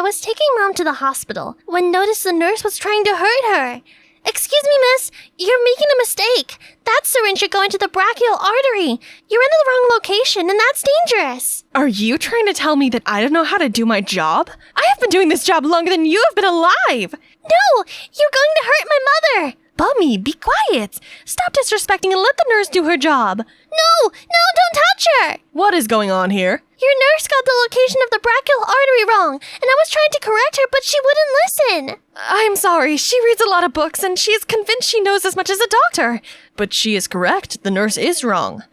I was taking Mom to the hospital when noticed the nurse was trying to hurt her. Excuse me, miss, you're making a mistake. That syringe should go into the brachial artery. You're in the wrong location, and that's dangerous. Are you trying to tell me that I don't know how to do my job? I have been doing this job longer than you have been alive. No, you're going to hurt my mother. Bummy, be quiet. Stop disrespecting and let the nurse do her job. No, don't touch her. What is going on here? Your nurse got the location of the brachial artery wrong, and I was trying to correct her, but she wouldn't listen. I'm sorry, she reads a lot of books and she is convinced she knows as much as a doctor. But she is correct, the nurse is wrong.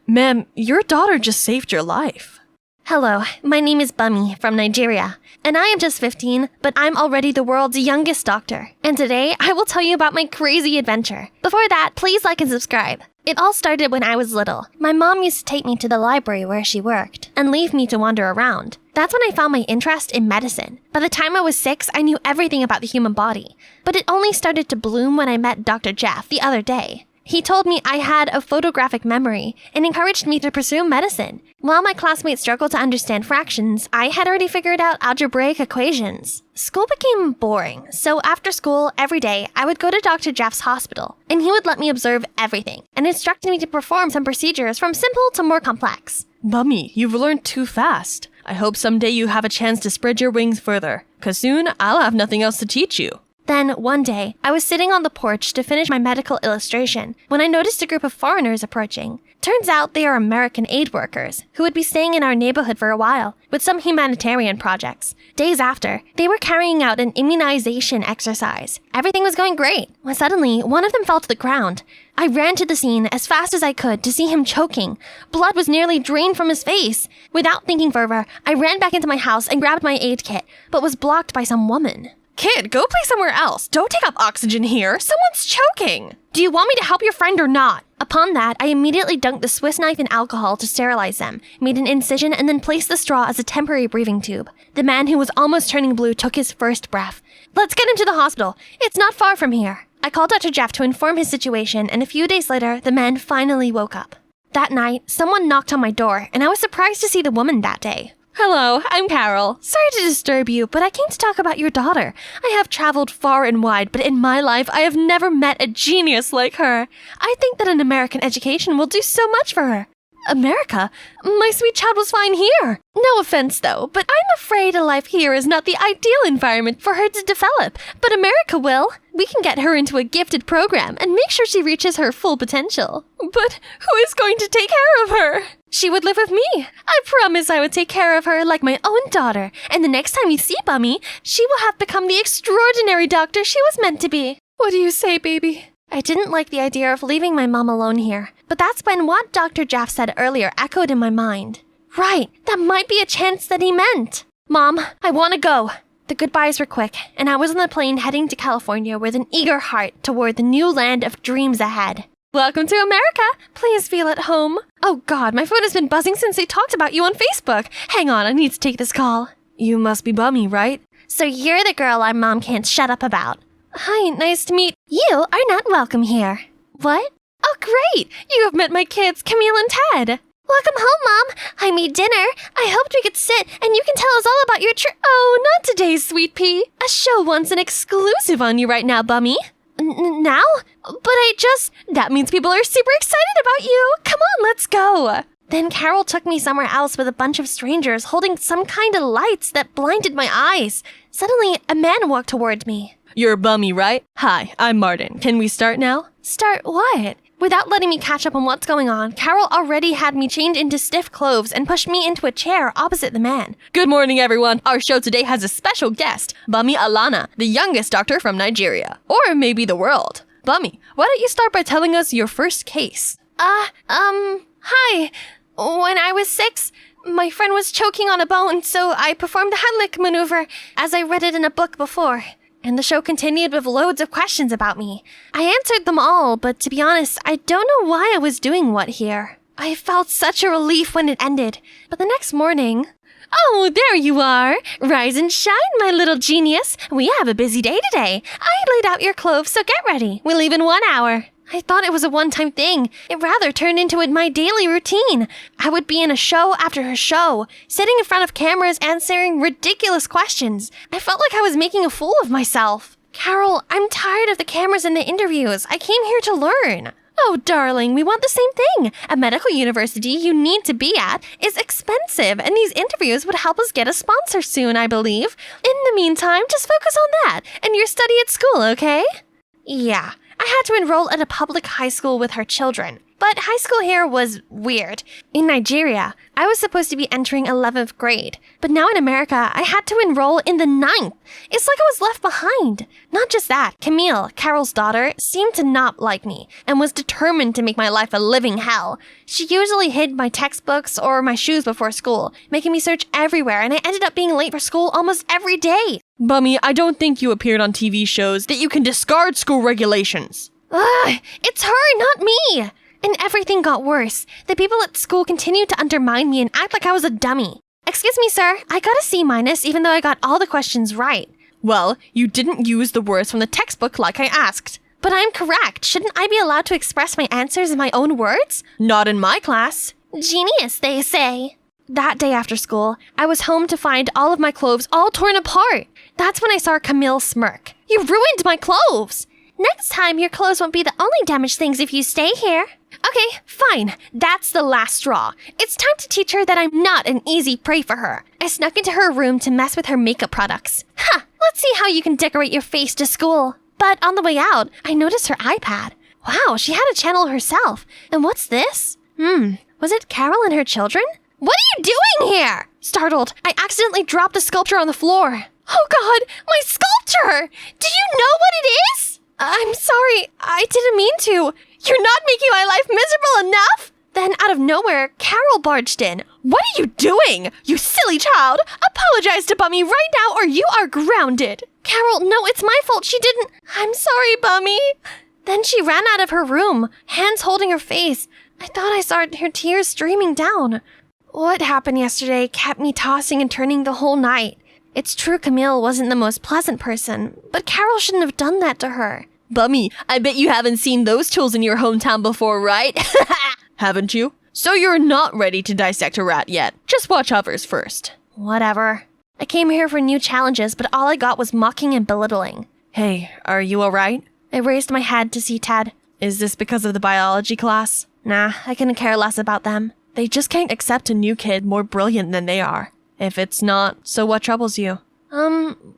Ma'am, your daughter just saved your life. Hello, my name is Bummy from Nigeria, and I am just 15, but I'm already the world's youngest doctor. And today, I will tell you about my crazy adventure. Before that, please like and subscribe. It all started when I was little. My mom used to take me to the library where she worked and leave me to wander around. That's when I found my interest in medicine. By the time I was 6, I knew everything about the human body. But it only started to bloom when I met Dr. Jeff the other day. He told me I had a photographic memory and encouraged me to pursue medicine. While my classmates struggled to understand fractions, I had already figured out algebraic equations. School became boring, so after school, every day, I would go to Dr. Jeff's hospital, and he would let me observe everything and instructed me to perform some procedures from simple to more complex. Bummy, you've learned too fast. I hope someday you have a chance to spread your wings further, 'cause soon I'll have nothing else to teach you. Then, one day, I was sitting on the porch to finish my medical illustration when I noticed a group of foreigners approaching. Turns out they are American aid workers who would be staying in our neighborhood for a while with some humanitarian projects. Days after, they were carrying out an immunization exercise. Everything was going great when suddenly one of them fell to the ground. I ran to the scene as fast as I could to see him choking. Blood was nearly drained from his face. Without thinking further, I ran back into my house and grabbed my aid kit, but was blocked by some woman. Kid, go play somewhere else. Don't take up oxygen here. Someone's choking. Do you want me to help your friend or not? Upon that, I immediately dunked the Swiss knife in alcohol to sterilize them, made an incision, and then placed the straw as a temporary breathing tube. The man who was almost turning blue took his first breath. Let's get him to the hospital. It's not far from here. I called Dr. Jeff to inform his situation, and a few days later, the man finally woke up. That night, someone knocked on my door, and I was surprised to see the woman that day. Hello, I'm Carol. Sorry to disturb you, but I came to talk about your daughter. I have traveled far and wide, but in my life, I have never met a genius like her. I think that an American education will do so much for her. America? My sweet child was fine here. No offense, though, but I'm afraid a life here is not the ideal environment for her to develop. But America will. We can get her into a gifted program and make sure she reaches her full potential. But who is going to take care of her? She would live with me. I promise I would take care of her like my own daughter. And the next time you see Bummy, she will have become the extraordinary doctor she was meant to be. What do you say, baby? I didn't like the idea of leaving my mom alone here, but that's when what Dr. Jaff said earlier echoed in my mind. Right, that might be a chance that he meant. Mom, I want to go. The goodbyes were quick, and I was on the plane heading to California with an eager heart toward the new land of dreams ahead. Welcome to America. Please feel at home. Oh God, my phone has been buzzing since they talked about you on Facebook. Hang on, I need to take this call. You must be Bummy, right? So you're the girl our mom can't shut up about. Hi, nice to meet you. Are not welcome here. What? Oh, great. You have met my kids, Camille and Ted. Welcome home, Mom. I made dinner. I hoped we could sit and you can tell us all about your Oh, not today, sweet pea. A show wants an exclusive on you right now, Bummy. Now? But That means people are super excited about you. Come on, let's go. Then Carol took me somewhere else with a bunch of strangers holding some kind of lights that blinded my eyes. Suddenly, a man walked toward me. You're Bummy, right? Hi, I'm Martin. Can we start now? Start what? Without letting me catch up on what's going on, Carol already had me change into stiff clothes and pushed me into a chair opposite the man. Good morning, everyone. Our show today has a special guest, Bummy Alana, the youngest doctor from Nigeria. Or maybe the world. Bummy, why don't you start by telling us your first case? Hi. When I was 6, my friend was choking on a bone, so I performed the Heimlich maneuver as I read it in a book before. And the show continued with loads of questions about me. I answered them all, but to be honest, I don't know why I was doing what here. I felt such a relief when it ended. But the next morning... Oh, there you are! Rise and shine, my little genius! We have a busy day today. I laid out your clothes, so get ready. We leave in 1 hour. I thought it was a one-time thing. It rather turned into my daily routine. I would be in a show after a show, sitting in front of cameras answering ridiculous questions. I felt like I was making a fool of myself. Carol, I'm tired of the cameras and the interviews. I came here to learn. Oh, darling, we want the same thing. A medical university you need to be at is expensive, and these interviews would help us get a sponsor soon, I believe. In the meantime, just focus on that and your study at school, okay? Yeah, I had to enroll at a public high school with her children. But high school here was weird. In Nigeria, I was supposed to be entering 11th grade. But now in America, I had to enroll in the 9th. It's like I was left behind. Not just that, Camille, Carol's daughter, seemed to not like me and was determined to make my life a living hell. She usually hid my textbooks or my shoes before school, making me search everywhere, and I ended up being late for school almost every day. Bummy, I don't think you appeared on TV shows that you can discard school regulations. Ugh, it's her, not me. And everything got worse. The people at school continued to undermine me and act like I was a dummy. Excuse me, sir. I got a C- even though I got all the questions right. Well, you didn't use the words from the textbook like I asked. But I'm correct. Shouldn't I be allowed to express my answers in my own words? Not in my class. Genius, they say. That day after school, I was home to find all of my clothes all torn apart. That's when I saw Camille smirk. You ruined my clothes! Next time, your clothes won't be the only damaged things if you stay here. Okay, fine. That's the last straw. It's time to teach her that I'm not an easy prey for her. I snuck into her room to mess with her makeup products. Let's see how you can decorate your face to school. But on the way out, I noticed her iPad. Wow, she had a channel herself. And what's this? Was it Carol and her children? What are you doing here? Startled, I accidentally dropped the sculpture on the floor. Oh God, my sculpture! Do you know what it is? I'm sorry, I didn't mean to. You're not making my life miserable enough? Then out of nowhere, Carol barged in. What are you doing? You silly child! Apologize to Bummy right now or you are grounded! Carol, no, it's my fault. She didn't. I'm sorry, Bummy. Then she ran out of her room, hands holding her face. I thought I saw her tears streaming down. What happened yesterday kept me tossing and turning the whole night. It's true Camille wasn't the most pleasant person, but Carol shouldn't have done that to her. Bummy, I bet you haven't seen those tools in your hometown before, right? Haven't you? So you're not ready to dissect a rat yet. Just watch others first. Whatever. I came here for new challenges, but all I got was mocking and belittling. Hey, are you alright? I raised my head to see Ted. Is this because of the biology class? Nah, I couldn't care less about them. They just can't accept a new kid more brilliant than they are. If it's not, so what troubles you?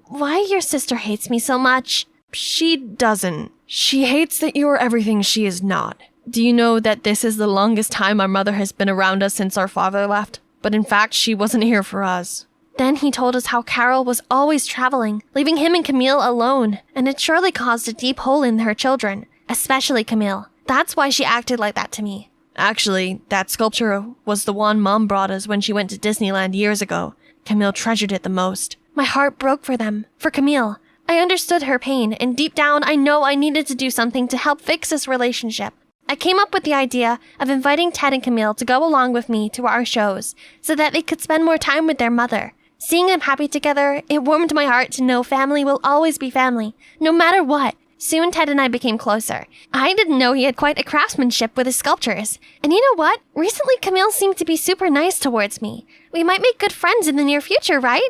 Why your sister hates me so much? She doesn't. She hates that you are everything she is not. Do you know that this is the longest time our mother has been around us since our father left? But in fact, she wasn't here for us. Then he told us how Carol was always traveling, leaving him and Camille alone, and it surely caused a deep hole in her children, especially Camille. That's why she acted like that to me. Actually, that sculpture was the one Mom brought us when she went to Disneyland years ago. Camille treasured it the most. My heart broke for them, for Camille. I understood her pain, and deep down I know I needed to do something to help fix this relationship. I came up with the idea of inviting Ted and Camille to go along with me to our shows, so that they could spend more time with their mother. Seeing them happy together, it warmed my heart to know family will always be family, no matter what. Soon Ted and I became closer. I didn't know he had quite a craftsmanship with his sculptures. And you know what? Recently Camille seemed to be super nice towards me. We might make good friends in the near future, right?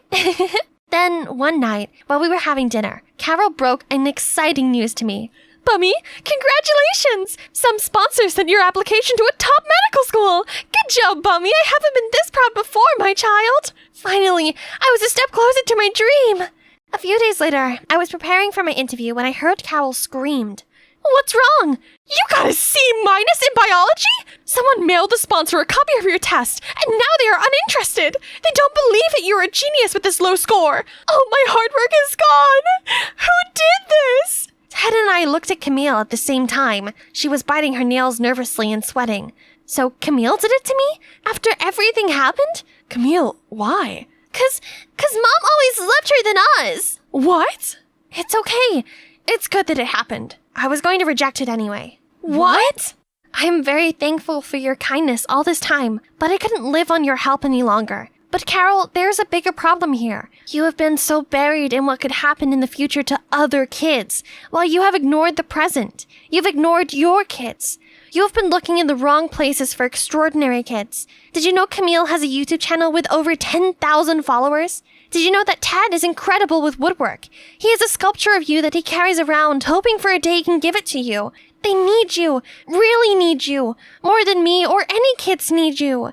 Then, one night, while we were having dinner, Carol broke an exciting news to me. Bummy, congratulations! Some sponsor sent your application to a top medical school! Good job, Bummy! I haven't been this proud before, my child! Finally, I was a step closer to my dream! A few days later, I was preparing for my interview when I heard Carol screamed. What's wrong? You got a C- in biology? Someone mailed the sponsor a copy of your test, and now they are uninterested. They don't believe that you're a genius with this low score. Oh, my hard work is gone. Who did this? Ted and I looked at Camille at the same time. She was biting her nails nervously and sweating. So Camille did it to me? After everything happened? Camille, why? Cause Mom always loved her than us. What? It's okay. It's good that it happened. I was going to reject it anyway. What? I am very thankful for your kindness all this time, but I couldn't live on your help any longer. But Carol, there's a bigger problem here. You have been so buried in what could happen in the future to other kids, while you have ignored the present. You've ignored your kids. You have been looking in the wrong places for extraordinary kids. Did you know Camille has a YouTube channel with over 10,000 followers? Did you know that Ted is incredible with woodwork? He has a sculpture of you that he carries around, hoping for a day he can give it to you. They need you, really need you, more than me or any kids need you.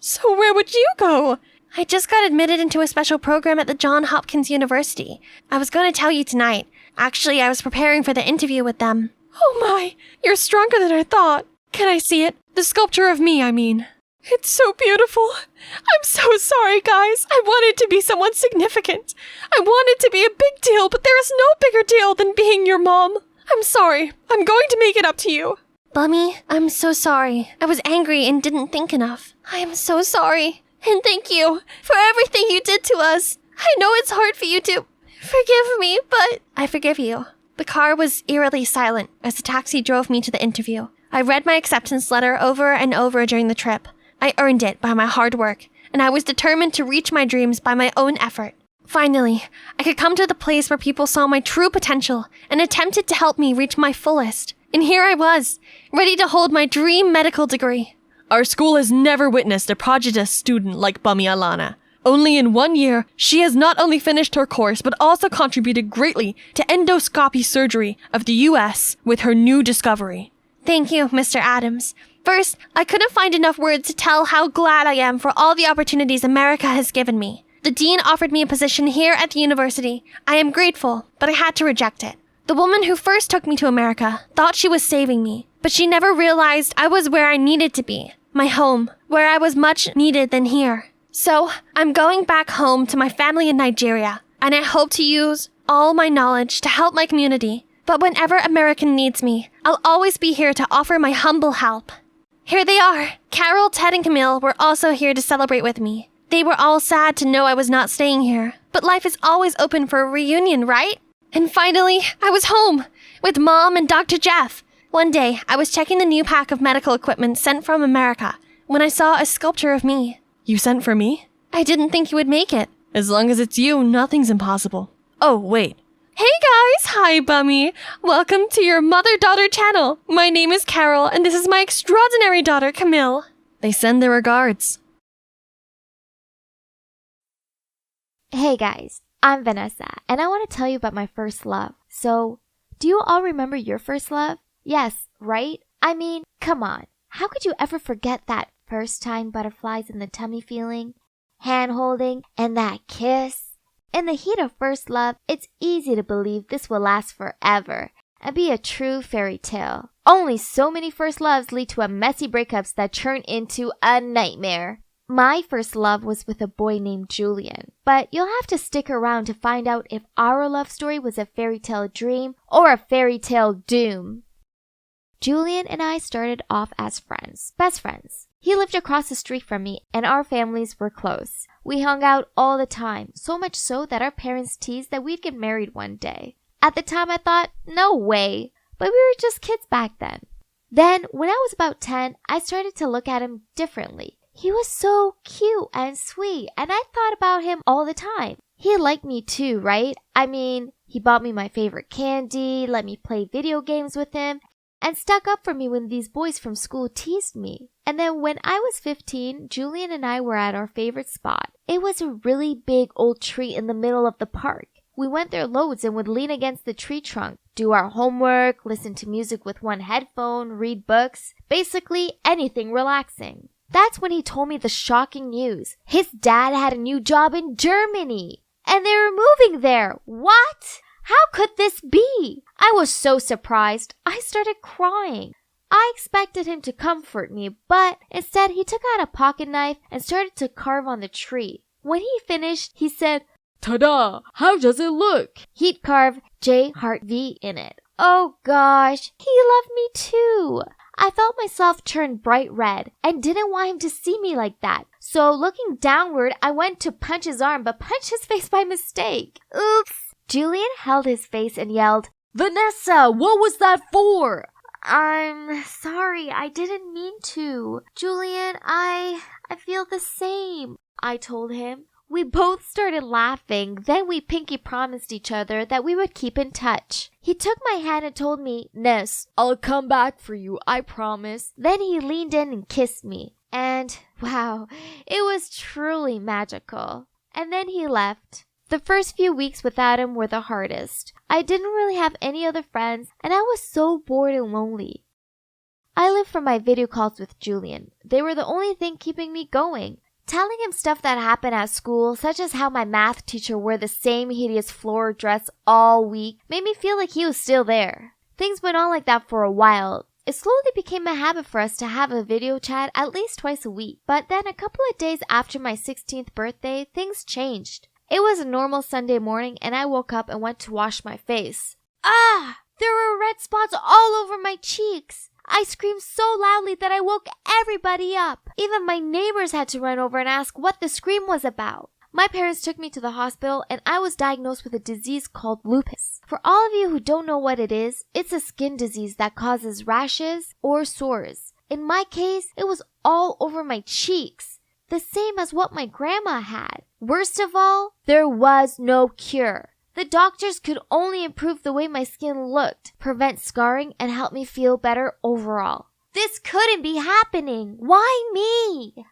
So where would you go? I just got admitted into a special program at the Johns Hopkins University. I was going to tell you tonight. Actually, I was preparing for the interview with them. Oh my, you're stronger than I thought. Can I see it? The sculpture of me, I mean. It's so beautiful. I'm so sorry, guys. I wanted to be someone significant. I wanted to be a big deal, but there is no bigger deal than being your mom. I'm sorry. I'm going to make it up to you. Bummy, I'm so sorry. I was angry and didn't think enough. I am so sorry. And thank you for everything you did to us. I know it's hard for you to forgive me, but I forgive you. The car was eerily silent as the taxi drove me to the interview. I read my acceptance letter over and over during the trip. I earned it by my hard work, and I was determined to reach my dreams by my own effort. Finally, I could come to the place where people saw my true potential and attempted to help me reach my fullest. And here I was, ready to hold my dream medical degree. Our school has never witnessed a prodigious student like Bummy Alana. Only in 1 year, she has not only finished her course, but also contributed greatly to endoscopy surgery of the U.S. with her new discovery. Thank you, Mr. Adams. First, I couldn't find enough words to tell how glad I am for all the opportunities America has given me. The dean offered me a position here at the university. I am grateful, but I had to reject it. The woman who first took me to America thought she was saving me, but she never realized I was where I needed to be. My home, where I was much needed than here. So, I'm going back home to my family in Nigeria, and I hope to use all my knowledge to help my community. But whenever American needs me, I'll always be here to offer my humble help. Here they are. Carol, Ted, and Camille were also here to celebrate with me. They were all sad to know I was not staying here, but life is always open for a reunion, right? And finally, I was home, with Mom and Dr. Jeff. One day, I was checking the new pack of medical equipment sent from America when I saw a sculpture of me. You sent for me? I didn't think you would make it. As long as it's you, nothing's impossible. Oh, wait. Hey guys! Hi, Bummy! Welcome to your mother-daughter channel. My name is Carol, and this is my extraordinary daughter, Camille. They send their regards. Hey guys, I'm Vanessa, and I want to tell you about my first love. So, do you all remember your first love? Yes, right? I mean, come on. How could you ever forget that first time butterflies in the tummy feeling, hand-holding, and that kiss? In the heat of first love, it's easy to believe this will last forever and be a true fairy tale. Only so many first loves lead to a messy breakups that turn into a nightmare. My first love was with a boy named Julian, but you'll have to stick around to find out if our love story was a fairy tale dream or a fairy tale doom. Julian and I started off as friends, best friends. He lived across the street from me, and our families were close. We hung out all the time, so much so that our parents teased that we'd get married one day. At the time, I thought, no way, but we were just kids back then. Then, when I was about 10, I started to look at him differently. He was so cute and sweet, and I thought about him all the time. He liked me too, right? I mean, he bought me my favorite candy, let me play video games with him, and stuck up for me when these boys from school teased me. And then when I was 15, Julian and I were at our favorite spot. It was a really big old tree in the middle of the park. We went there loads and would lean against the tree trunk, do our homework, listen to music with one headphone, read books, basically anything relaxing. That's when he told me the shocking news. His dad had a new job in Germany, and they were moving there. What? How could this be? I was so surprised, I started crying. I expected him to comfort me, but instead he took out a pocket knife and started to carve on the tree. When he finished, he said, "Ta-da! How does it look?" He'd carved J Heart V in it. Oh gosh, he loved me too. I felt myself turn bright red and didn't want him to see me like that. So looking downward, I went to punch his arm but punched his face by mistake. Oops. Julian held his face and yelled, "Vanessa, what was that for?" I'm sorry, I didn't mean to. Julian, I feel the same. I told him. We both started laughing. Then we pinky promised each other that we would keep in touch. He took my hand and told me, Ness, I'll come back for you, I promise. Then he leaned in and kissed me. And wow, it was truly magical. And then he left. The first few weeks without him were the hardest. I didn't really have any other friends, and I was so bored and lonely. I lived for my video calls with Julian. They were the only thing keeping me going. Telling him stuff that happened at school, such as how my math teacher wore the same hideous floral dress all week, made me feel like he was still there. Things went on like that for a while. It slowly became a habit for us to have a video chat at least twice a week. But then a couple of days after my 16th birthday, things changed. It was a normal Sunday morning and I woke up and went to wash my face. Ah! There were red spots all over my cheeks. I screamed so loudly that I woke everybody up. Even my neighbors had to run over and ask what the scream was about. My parents took me to the hospital and I was diagnosed with a disease called lupus. For all of you who don't know what it is, it's a skin disease that causes rashes or sores. In my case, it was all over my cheeks, the same as what my grandma had. Worst of all, there was no cure. The doctors could only improve the way my skin looked, prevent scarring, and help me feel better overall. This couldn't be happening. Why me?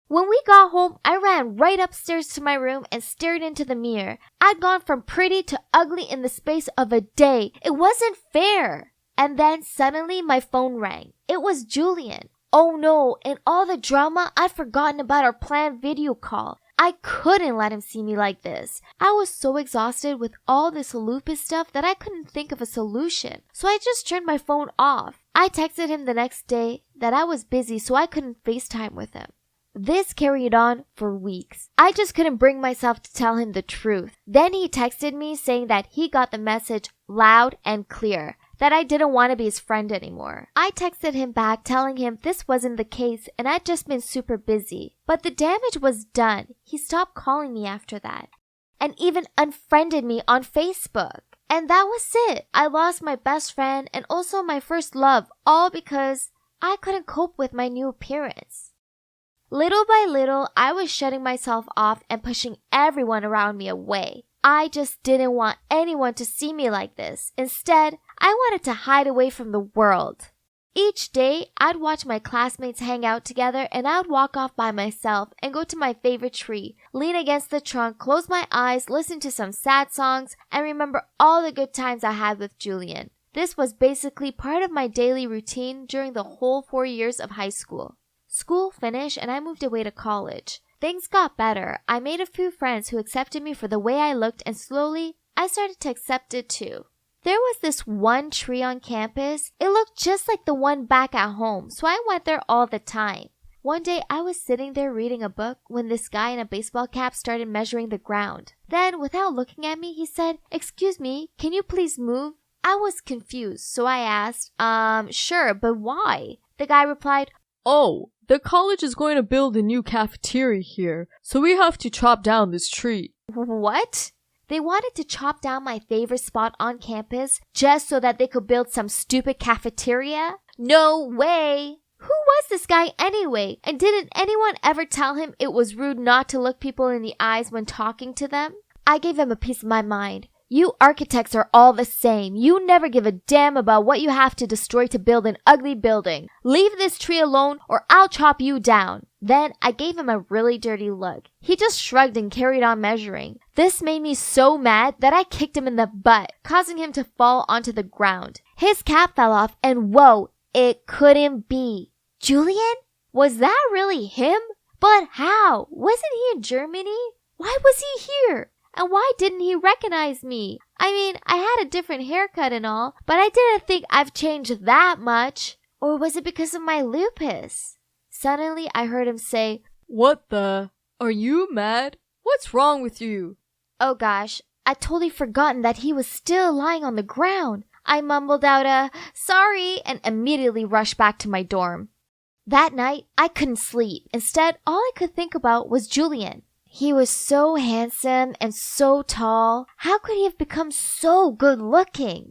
When we got home, I ran right upstairs to my room and stared into the mirror. I'd gone from pretty to ugly in the space of a day. It wasn't fair. And then suddenly my phone rang. It was Julian. Oh no, in all the drama, I'd forgotten about our planned video call. I couldn't let him see me like this. I was so exhausted with all this lupus stuff that I couldn't think of a solution. So I just turned my phone off. I texted him the next day that I was busy so I couldn't FaceTime with him. This carried on for weeks. I just couldn't bring myself to tell him the truth. Then he texted me saying that he got the message loud and clear, that I didn't want to be his friend anymore. I texted him back telling him this wasn't the case and I'd just been super busy. But the damage was done. He stopped calling me after that and even unfriended me on Facebook. And that was it. I lost my best friend and also my first love, all because I couldn't cope with my new appearance. Little by little, I was shutting myself off and pushing everyone around me away. I just didn't want anyone to see me like this. Instead, I wanted to hide away from the world. Each day, I'd watch my classmates hang out together and I'd walk off by myself and go to my favorite tree, lean against the trunk, close my eyes, listen to some sad songs, and remember all the good times I had with Julian. This was basically part of my daily routine during the whole 4 years of high school. School finished and I moved away to college. Things got better. I made a few friends who accepted me for the way I looked and slowly, I started to accept it too. There was this one tree on campus. It looked just like the one back at home, so I went there all the time. One day I was sitting there reading a book when this guy in a baseball cap started measuring the ground. Then, without looking at me, he said, "Excuse me, can you please move?" I was confused, so I asked, sure, but why? The guy replied, "Oh, the college is going to build a new cafeteria here, so we have to chop down this tree." What? They wanted to chop down my favorite spot on campus just so that they could build some stupid cafeteria? No way! Who was this guy anyway? And didn't anyone ever tell him it was rude not to look people in the eyes when talking to them? I gave him a piece of my mind. You architects are all the same. You never give a damn about what you have to destroy to build an ugly building. Leave this tree alone or I'll chop you down. Then I gave him a really dirty look. He just shrugged and carried on measuring. This made me so mad that I kicked him in the butt, causing him to fall onto the ground. His cap fell off and whoa, it couldn't be. Julian? Was that really him? But how? Wasn't he in Germany? Why was he here? And why didn't he recognize me? I mean, I had a different haircut and all, but I didn't think I've changed that much. Or was it because of my lupus? Suddenly, I heard him say, "What the? Are you mad? What's wrong with you?" Oh gosh, I'd totally forgotten that he was still lying on the ground. I mumbled out a sorry and immediately rushed back to my dorm. That night, I couldn't sleep. Instead, all I could think about was Julian. He was so handsome and so tall. How could he have become so good looking?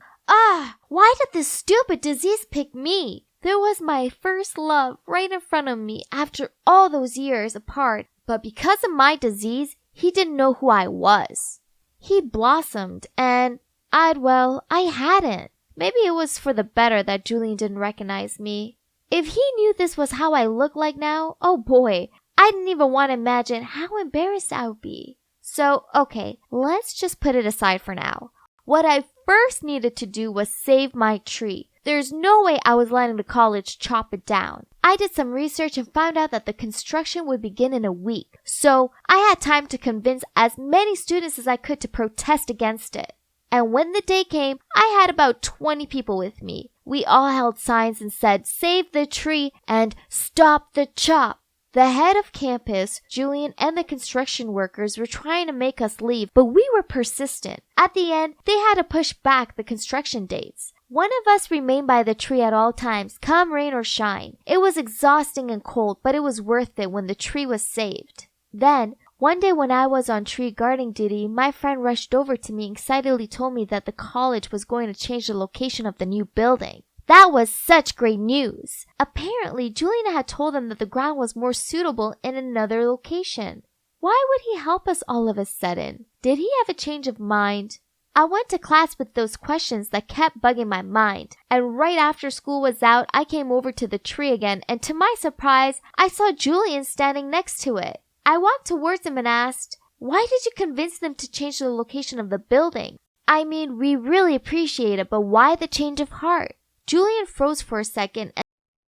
Why did this stupid disease pick me? There was my first love right in front of me after all those years apart. But because of my disease, he didn't know who I was. He blossomed and I hadn't. Maybe it was for the better that Julian didn't recognize me. If he knew this was how I look like now, oh boy, I didn't even want to imagine how embarrassed I would be. So, okay, let's just put it aside for now. What I first needed to do was save my tree. There's no way I was letting the college chop it down. I did some research and found out that the construction would begin in a week. So I had time to convince as many students as I could to protest against it. And when the day came, I had about 20 people with me. We all held signs and said, "Save the tree" and "Stop the chop." The head of campus, Julian, and the construction workers were trying to make us leave, but we were persistent. At the end, they had to push back the construction dates. One of us remained by the tree at all times, come rain or shine. It was exhausting and cold, but it was worth it when the tree was saved. Then, one day when I was on tree guarding duty, my friend rushed over to me and excitedly told me that the college was going to change the location of the new building. That was such great news. Apparently, Julian had told them that the ground was more suitable in another location. Why would he help us all of a sudden? Did he have a change of mind? I went to class with those questions that kept bugging my mind, and right after school was out, I came over to the tree again, and to my surprise, I saw Julian standing next to it. I walked towards him and asked, "Why did you convince them to change the location of the building? I mean, we really appreciate it, but why the change of heart?" Julian froze for a second.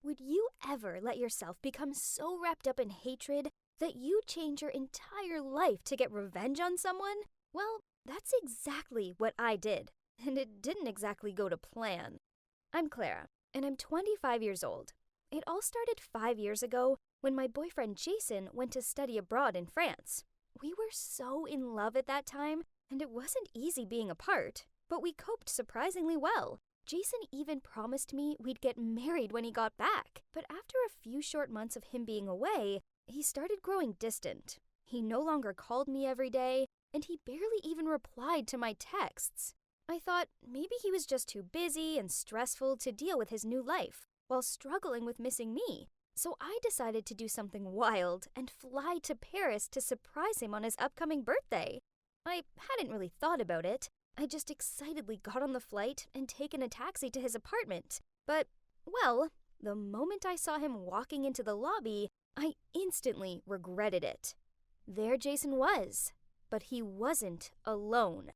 Would you ever let yourself become so wrapped up in hatred that you change your entire life to get revenge on someone? Well, that's exactly what I did, and it didn't exactly go to plan. I'm Clara, and I'm 25 years old. It all started 5 years ago when my boyfriend Jason went to study abroad in France. We were so in love at that time, and it wasn't easy being apart, but we coped surprisingly well. Jason even promised me we'd get married when he got back, but after a few short months of him being away, he started growing distant. He no longer called me every day, and he barely even replied to my texts. I thought maybe he was just too busy and stressful to deal with his new life, while struggling with missing me. So I decided to do something wild and fly to Paris to surprise him on his upcoming birthday. I hadn't really thought about it. I just excitedly got on the flight and taken a taxi to his apartment. But, well, the moment I saw him walking into the lobby, I instantly regretted it. There Jason was, but he wasn't alone.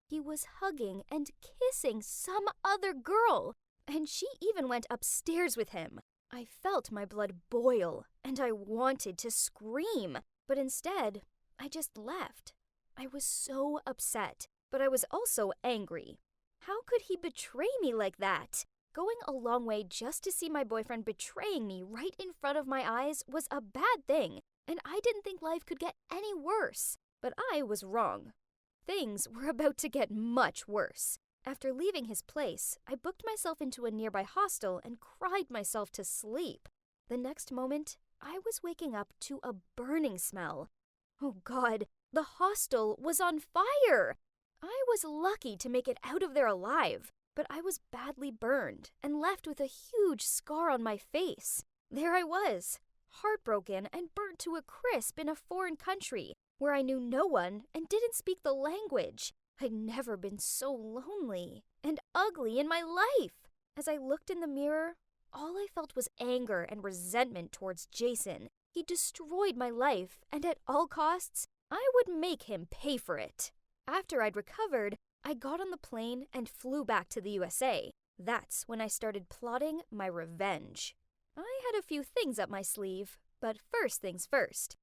He was hugging and kissing some other girl, and she even went upstairs with him. I felt my blood boil, and I wanted to scream, but instead, I just left. I was so upset, but I was also angry. How could he betray me like that? Going a long way just to see my boyfriend betraying me right in front of my eyes was a bad thing, and I didn't think life could get any worse. But I was wrong. Things were about to get much worse. After leaving his place, I booked myself into a nearby hostel and cried myself to sleep. The next moment, I was waking up to a burning smell. Oh God, the hostel was on fire! I was lucky to make it out of there alive, but I was badly burned and left with a huge scar on my face. There I was, heartbroken and burnt to a crisp in a foreign country where I knew no one and didn't speak the language. I'd never been so lonely and ugly in my life. As I looked in the mirror, all I felt was anger and resentment towards Jason. He destroyed my life, and at all costs, I would make him pay for it. After I'd recovered, I got on the plane and flew back to the USA. That's when I started plotting my revenge. I had a few things up my sleeve, but first things first.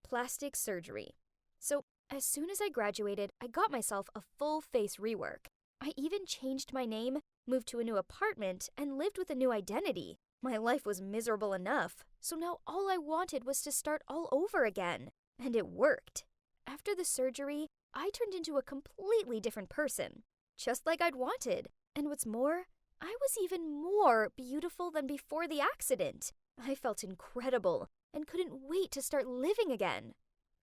Plastic surgery. So, as soon as I graduated, I got myself a full face rework. I even changed my name, moved to a new apartment, and lived with a new identity. My life was miserable enough, so now all I wanted was to start all over again. And it worked. After the surgery, I turned into a completely different person, just like I'd wanted. And what's more, I was even more beautiful than before the accident. I felt incredible and couldn't wait to start living again.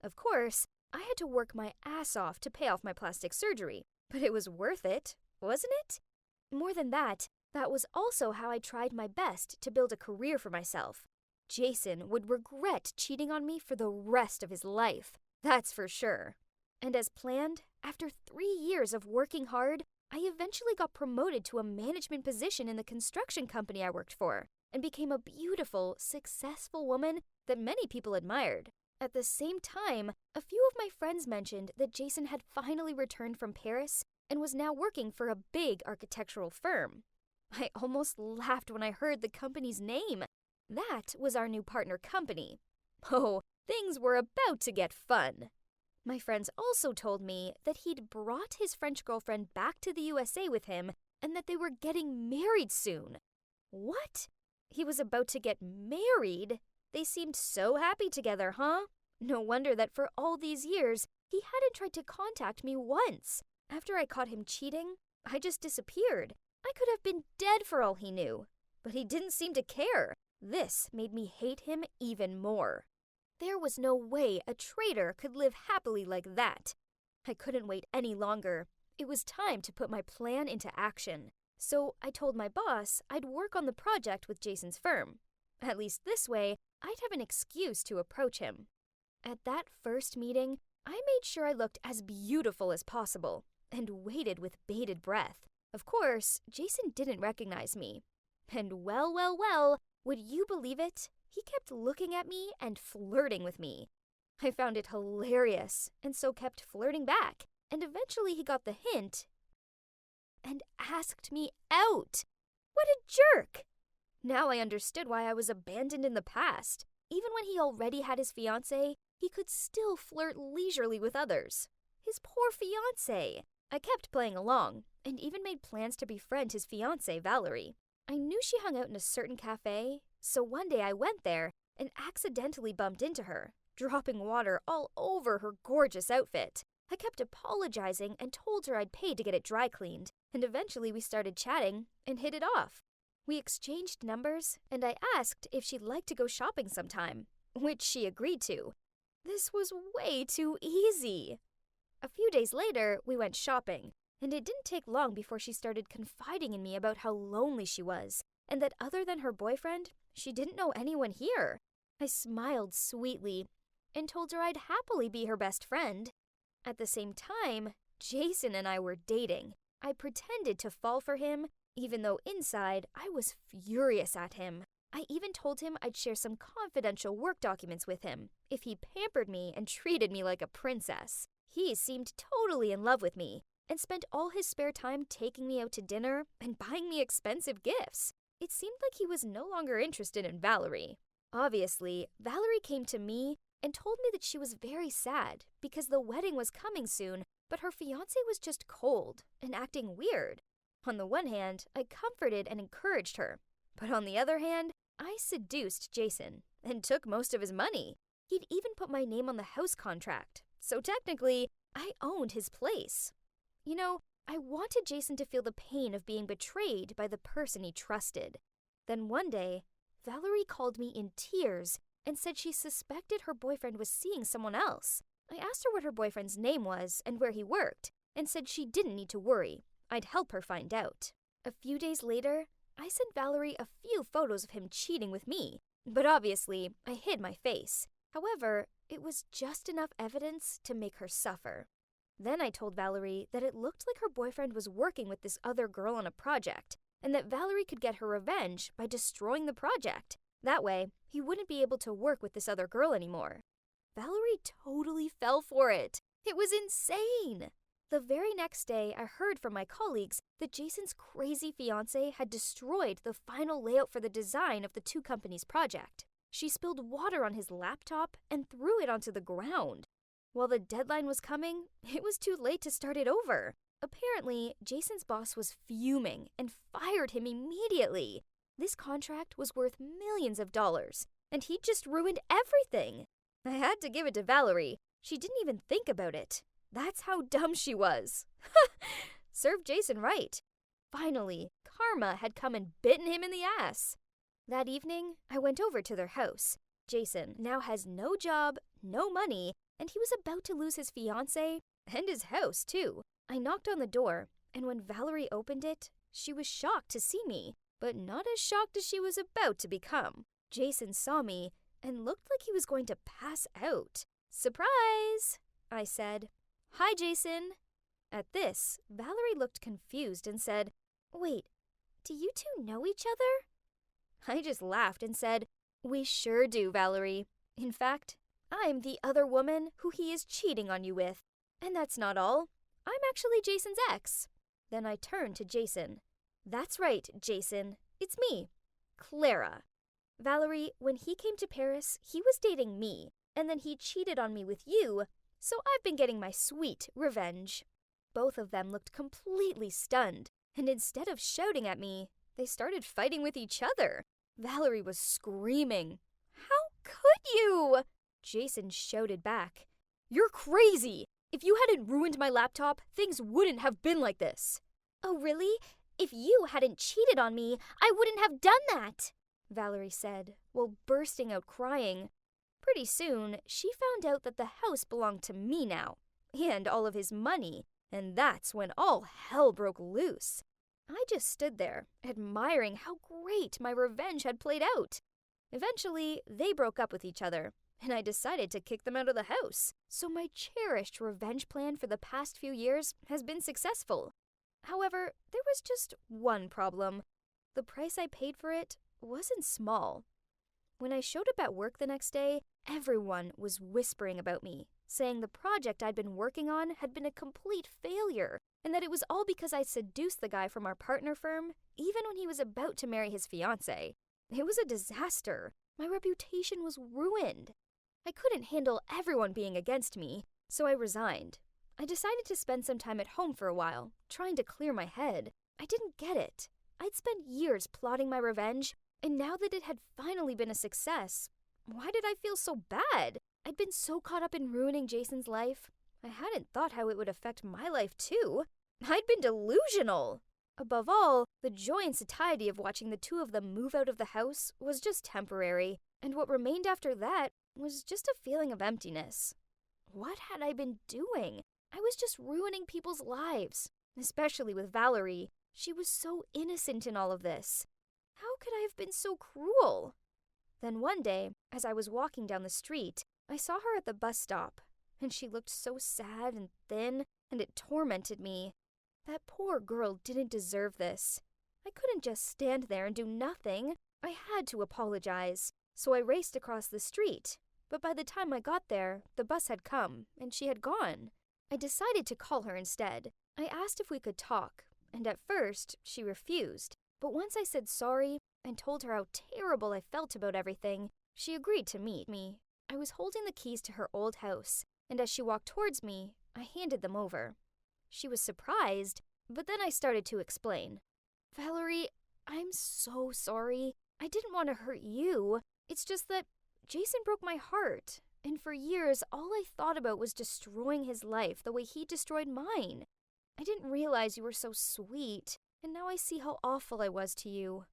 Of course, I had to work my ass off to pay off my plastic surgery, but it was worth it, wasn't it? More than that, that was also how I tried my best to build a career for myself. Jason would regret cheating on me for the rest of his life. That's for sure. And as planned, after 3 years of working hard, I eventually got promoted to a management position in the construction company I worked for and became a beautiful, successful woman that many people admired. At the same time, a few of my friends mentioned that Jason had finally returned from Paris and was now working for a big architectural firm. I almost laughed when I heard the company's name. That was our new partner company. Oh, things were about to get fun. My friends also told me that he'd brought his French girlfriend back to the USA with him and that they were getting married soon. What? He was about to get married? They seemed so happy together, huh? No wonder that for all these years, he hadn't tried to contact me once. After I caught him cheating, I just disappeared. I could have been dead for all he knew. But he didn't seem to care. This made me hate him even more. There was no way a traitor could live happily like that. I couldn't wait any longer. It was time to put my plan into action. So I told my boss I'd work on the project with Jason's firm. At least this way, I'd have an excuse to approach him. At that first meeting, I made sure I looked as beautiful as possible and waited with bated breath. Of course, Jason didn't recognize me. And well, would you believe it? He kept looking at me and flirting with me. I found it hilarious and so kept flirting back. And eventually he got the hint and asked me out. What a jerk! Now I understood why I was abandoned in the past. Even when he already had his fiancée, he could still flirt leisurely with others. His poor fiancée. I kept playing along, and even made plans to befriend his fiancée, Valerie. I knew she hung out in a certain cafe, so one day I went there and accidentally bumped into her, dropping water all over her gorgeous outfit. I kept apologizing and told her I'd pay to get it dry cleaned, and eventually we started chatting and hit it off. We exchanged numbers, and I asked if she'd like to go shopping sometime, which she agreed to. This was way too easy. A few days later, we went shopping, and it didn't take long before she started confiding in me about how lonely she was, and that other than her boyfriend, she didn't know anyone here. I smiled sweetly and told her I'd happily be her best friend. At the same time, Jason and I were dating. I pretended to fall for him, even though inside I was furious at him. I even told him I'd share some confidential work documents with him if he pampered me and treated me like a princess. He seemed totally in love with me and spent all his spare time taking me out to dinner and buying me expensive gifts. It seemed like he was no longer interested in Valerie. Obviously, Valerie came to me and told me that she was very sad because the wedding was coming soon, but her fiancé was just cold and acting weird. On the one hand, I comforted and encouraged her, but on the other hand, I seduced Jason and took most of his money. He'd even put my name on the house contract, so technically, I owned his place. You know, I wanted Jason to feel the pain of being betrayed by the person he trusted. Then one day, Valerie called me in tears and said she suspected her boyfriend was seeing someone else. I asked her what her boyfriend's name was and where he worked, and said she didn't need to worry. I'd help her find out. A few days later, I sent Valerie a few photos of him cheating with me, but obviously, I hid my face. However, it was just enough evidence to make her suffer. Then I told Valerie that it looked like her boyfriend was working with this other girl on a project, and that Valerie could get her revenge by destroying the project. That way, he wouldn't be able to work with this other girl anymore. Valerie totally fell for it. It was insane. The very next day, I heard from my colleagues that Jason's crazy fiancée had destroyed the final layout for the design of the two companies' project. She spilled water on his laptop and threw it onto the ground. While the deadline was coming, it was too late to start it over. Apparently, Jason's boss was fuming and fired him immediately. This contract was worth millions of dollars, and he'd just ruined everything. I had to give it to Valerie. She didn't even think about it. That's how dumb she was. Served Jason right. Finally, karma had come and bitten him in the ass. That evening, I went over to their house. Jason now has no job, no money, and he was about to lose his fiancée and his house, too. I knocked on the door, and when Valerie opened it, she was shocked to see me, but not as shocked as she was about to become. Jason saw me and looked like he was going to pass out. "Surprise!" I said. "Hi, Jason." At this, Valerie looked confused and said, "Wait, do you two know each other?" I just laughed and said, "We sure do, Valerie. In fact, I'm the other woman who he is cheating on you with. And that's not all. I'm actually Jason's ex." Then I turned to Jason. "That's right, Jason. It's me, Clara. Valerie, when he came to Paris, he was dating me, and then he cheated on me with you, so I've been getting my sweet revenge." Both of them looked completely stunned, and instead of shouting at me, they started fighting with each other. Valerie was screaming. "How could you?" Jason shouted back. "You're crazy! If you hadn't ruined my laptop, things wouldn't have been like this." "Oh, really? If you hadn't cheated on me, I wouldn't have done that," Valerie said, while bursting out crying. Pretty soon, she found out that the house belonged to me now, and all of his money, and that's when all hell broke loose. I just stood there, admiring how great my revenge had played out. Eventually, they broke up with each other, and I decided to kick them out of the house. So my cherished revenge plan for the past few years has been successful. However, there was just one problem. The price I paid for it wasn't small. When I showed up at work the next day, everyone was whispering about me, saying the project I'd been working on had been a complete failure, and that it was all because I seduced the guy from our partner firm, even when he was about to marry his fiancée. It was a disaster. My reputation was ruined. I couldn't handle everyone being against me, so I resigned. I decided to spend some time at home for a while, trying to clear my head. I didn't get it. I'd spent years plotting my revenge, and now that it had finally been a success, why did I feel so bad? I'd been so caught up in ruining Jason's life. I hadn't thought how it would affect my life too. I'd been delusional. Above all, the joy and satiety of watching the two of them move out of the house was just temporary, and what remained after that was just a feeling of emptiness. What had I been doing? I was just ruining people's lives, especially with Valerie. She was so innocent in all of this. How could I have been so cruel? Then one day, as I was walking down the street, I saw her at the bus stop, and she looked so sad and thin, and it tormented me. That poor girl didn't deserve this. I couldn't just stand there and do nothing. I had to apologize, so I raced across the street. But by the time I got there, the bus had come, and she had gone. I decided to call her instead. I asked if we could talk, and at first, she refused. But once I said sorry and told her how terrible I felt about everything, she agreed to meet me. I was holding the keys to her old house, and as she walked towards me, I handed them over. She was surprised, but then I started to explain. "Valerie, I'm so sorry. I didn't want to hurt you. It's just that Jason broke my heart, and for years all I thought about was destroying his life the way he destroyed mine. I didn't realize you were so sweet, and now I see how awful I was to you.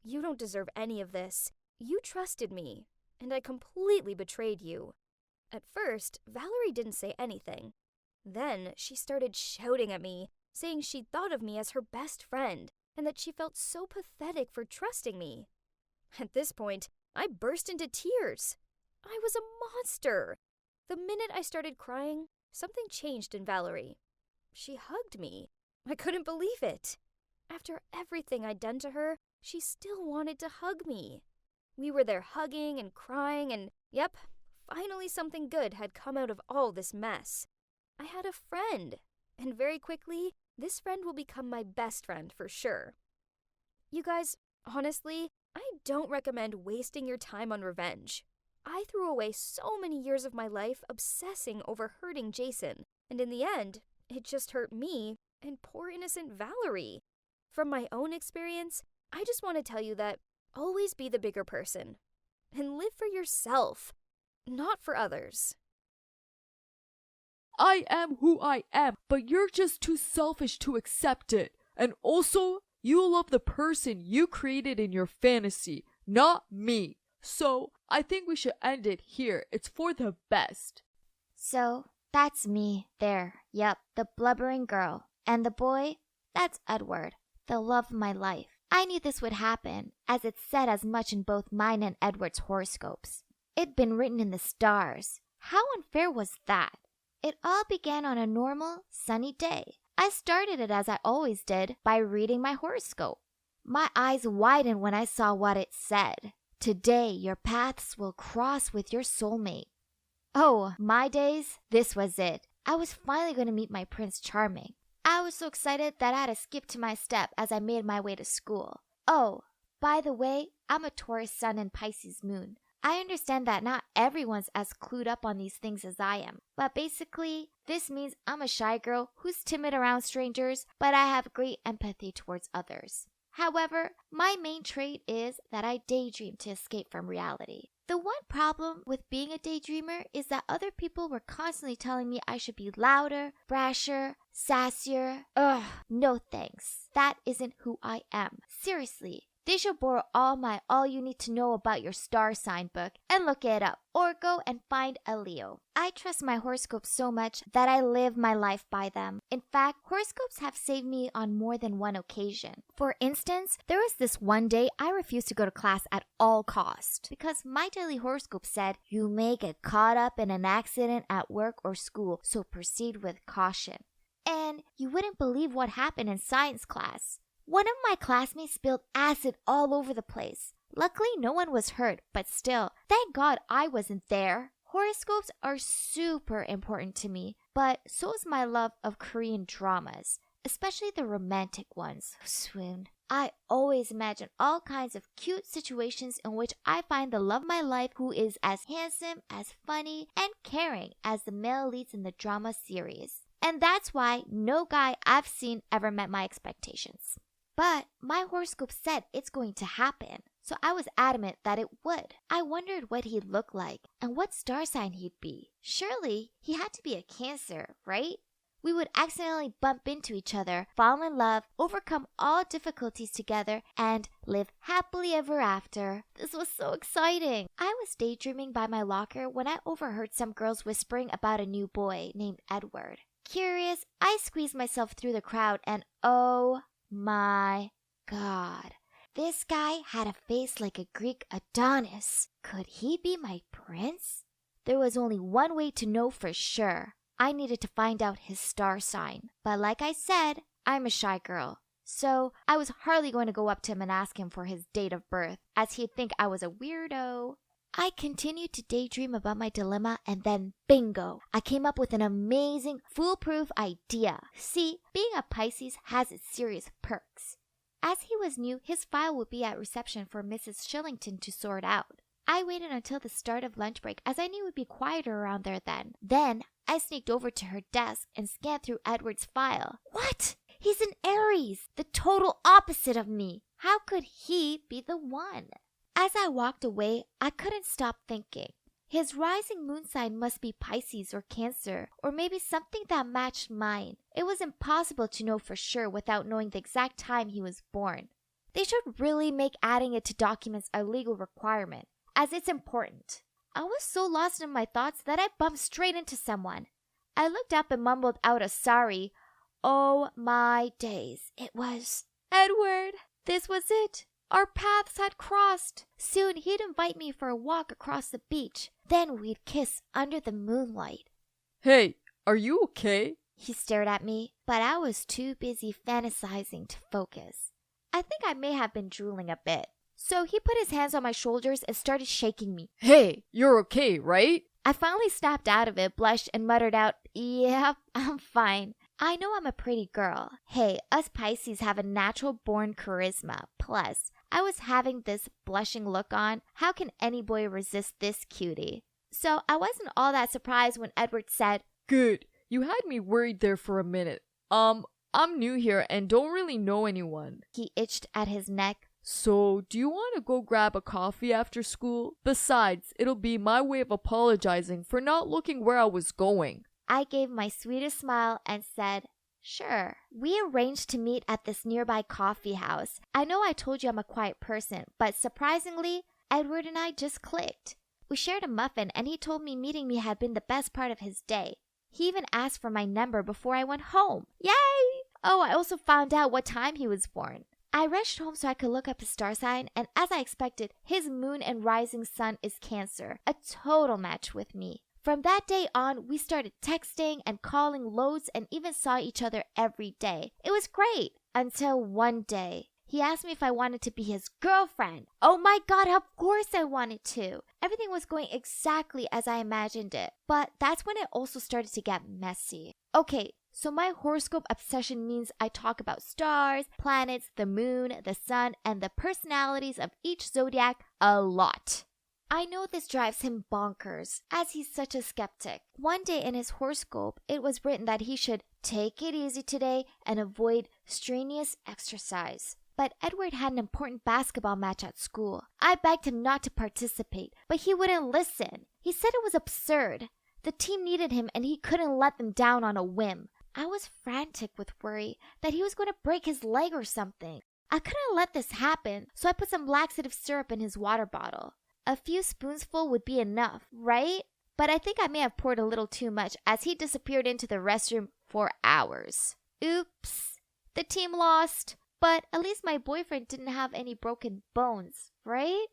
You don't deserve any of this. You trusted me, and I completely betrayed you." At first, Valerie didn't say anything. Then she started shouting at me, saying she'd thought of me as her best friend, and that she felt so pathetic for trusting me. At this point, I burst into tears. I was a monster. The minute I started crying, something changed in Valerie. She hugged me. I couldn't believe it. After everything I'd done to her, she still wanted to hug me. We were there hugging and crying, and yep, finally something good had come out of all this mess. I had a friend, and very quickly, this friend will become my best friend for sure. You guys, honestly, I don't recommend wasting your time on revenge. I threw away so many years of my life obsessing over hurting Jason, and in the end, it just hurt me and poor innocent Valerie. From my own experience, I just want to tell you that always be the bigger person and live for yourself, not for others. I am who I am, but you're just too selfish to accept it. And also, you love the person you created in your fantasy, not me. So, I think we should end it here. It's for the best. So, that's me there. Yep, the blubbering girl. And the boy, that's Edward, the love of my life. I knew this would happen, as it's said as much in both mine and Edward's horoscopes. It'd been written in the stars. How unfair was that? It all began on a normal, sunny day. I started it as I always did, by reading my horoscope. My eyes widened when I saw what it said. Today, your paths will cross with your soulmate. Oh, my days, this was it. I was finally going to meet my Prince Charming. I was so excited that I had to skip to my step as I made my way to school. Oh, by the way, I'm a Taurus sun and Pisces moon. I understand that not everyone's as clued up on these things as I am, but basically, this means I'm a shy girl who's timid around strangers, but I have great empathy towards others. However, my main trait is that I daydream to escape from reality. The one problem with being a daydreamer is that other people were constantly telling me I should be louder, brasher, sassier. Ugh, no thanks. That isn't who I am. Seriously. They should borrow all you need to know about your star sign book and look it up, or go and find a Leo. I trust my horoscopes so much that I live my life by them. In fact, horoscopes have saved me on more than one occasion. For instance, there was this one day I refused to go to class at all cost because my daily horoscope said, you may get caught up in an accident at work or school, so proceed with caution. And you wouldn't believe what happened in science class. One of my classmates spilled acid all over the place. Luckily, no one was hurt, but still, thank God I wasn't there. Horoscopes are super important to me, but so is my love of Korean dramas, especially the romantic ones. Swoon. I always imagine all kinds of cute situations in which I find the love of my life who is as handsome, as funny, and caring as the male leads in the drama series. And that's why no guy I've seen ever met my expectations. But my horoscope said it's going to happen, so I was adamant that it would. I wondered what he'd look like and what star sign he'd be. Surely he had to be a Cancer, right? We would accidentally bump into each other, fall in love, overcome all difficulties together, and live happily ever after. This was so exciting. I was daydreaming by my locker when I overheard some girls whispering about a new boy named Edward. Curious, I squeezed myself through the crowd and oh my God. This guy had a face like a Greek Adonis. Could he be my prince? There was only one way to know for sure. I needed to find out his star sign. But like I said, I'm a shy girl. So I was hardly going to go up to him and ask him for his date of birth, as he'd think I was a weirdo. I continued to daydream about my dilemma, and then bingo! I came up with an amazing, foolproof idea. See, being a Pisces has its serious perks. As he was new, his file would be at reception for Mrs. Shillington to sort out. I waited until the start of lunch break, as I knew it would be quieter around there then. Then, I sneaked over to her desk and scanned through Edward's file. What? He's an Aries, the total opposite of me. How could he be the one? As I walked away, I couldn't stop thinking. His rising moon sign must be Pisces or Cancer, or maybe something that matched mine. It was impossible to know for sure without knowing the exact time he was born. They should really make adding it to documents a legal requirement, as it's important. I was so lost in my thoughts that I bumped straight into someone. I looked up and mumbled out a sorry. Oh my days, it was Edward. This was it. Our paths had crossed. Soon he'd invite me for a walk across the beach. Then we'd kiss under the moonlight. Hey, are you okay? He stared at me, but I was too busy fantasizing to focus. I think I may have been drooling a bit. So he put his hands on my shoulders and started shaking me. Hey, you're okay, right? I finally snapped out of it, blushed, and muttered out, "Yep, I'm fine." I know I'm a pretty girl. Hey, us Pisces have a natural-born charisma. Plus, I was having this blushing look on. How can any boy resist this cutie? So I wasn't all that surprised when Edward said, Good. You had me worried there for a minute. I'm new here and don't really know anyone. He itched at his neck. So, do you want to go grab a coffee after school? Besides, it'll be my way of apologizing for not looking where I was going. I gave my sweetest smile and said, Sure. We arranged to meet at this nearby coffee house. I know I told you I'm a quiet person, but surprisingly, Edward and I just clicked. We shared a muffin and he told me meeting me had been the best part of his day. He even asked for my number before I went home. Yay! Oh, I also found out what time he was born. I rushed home so I could look up his star sign, and as I expected, his moon and rising sun is Cancer, a total match with me. From that day on, we started texting and calling loads and even saw each other every day. It was great until one day. He asked me if I wanted to be his girlfriend. Oh my god, of course I wanted to. Everything was going exactly as I imagined it. But that's when it also started to get messy. Okay, so my horoscope obsession means I talk about stars, planets, the moon, the sun, and the personalities of each zodiac a lot. I know this drives him bonkers, as he's such a skeptic. One day in his horoscope, it was written that he should take it easy today and avoid strenuous exercise. But Edward had an important basketball match at school. I begged him not to participate, but he wouldn't listen. He said it was absurd. The team needed him and he couldn't let them down on a whim. I was frantic with worry that he was going to break his leg or something. I couldn't let this happen, so I put some laxative syrup in his water bottle. A few spoonsful would be enough, right? But I think I may have poured a little too much as he disappeared into the restroom for hours. Oops. The team lost. But at least my boyfriend didn't have any broken bones, right?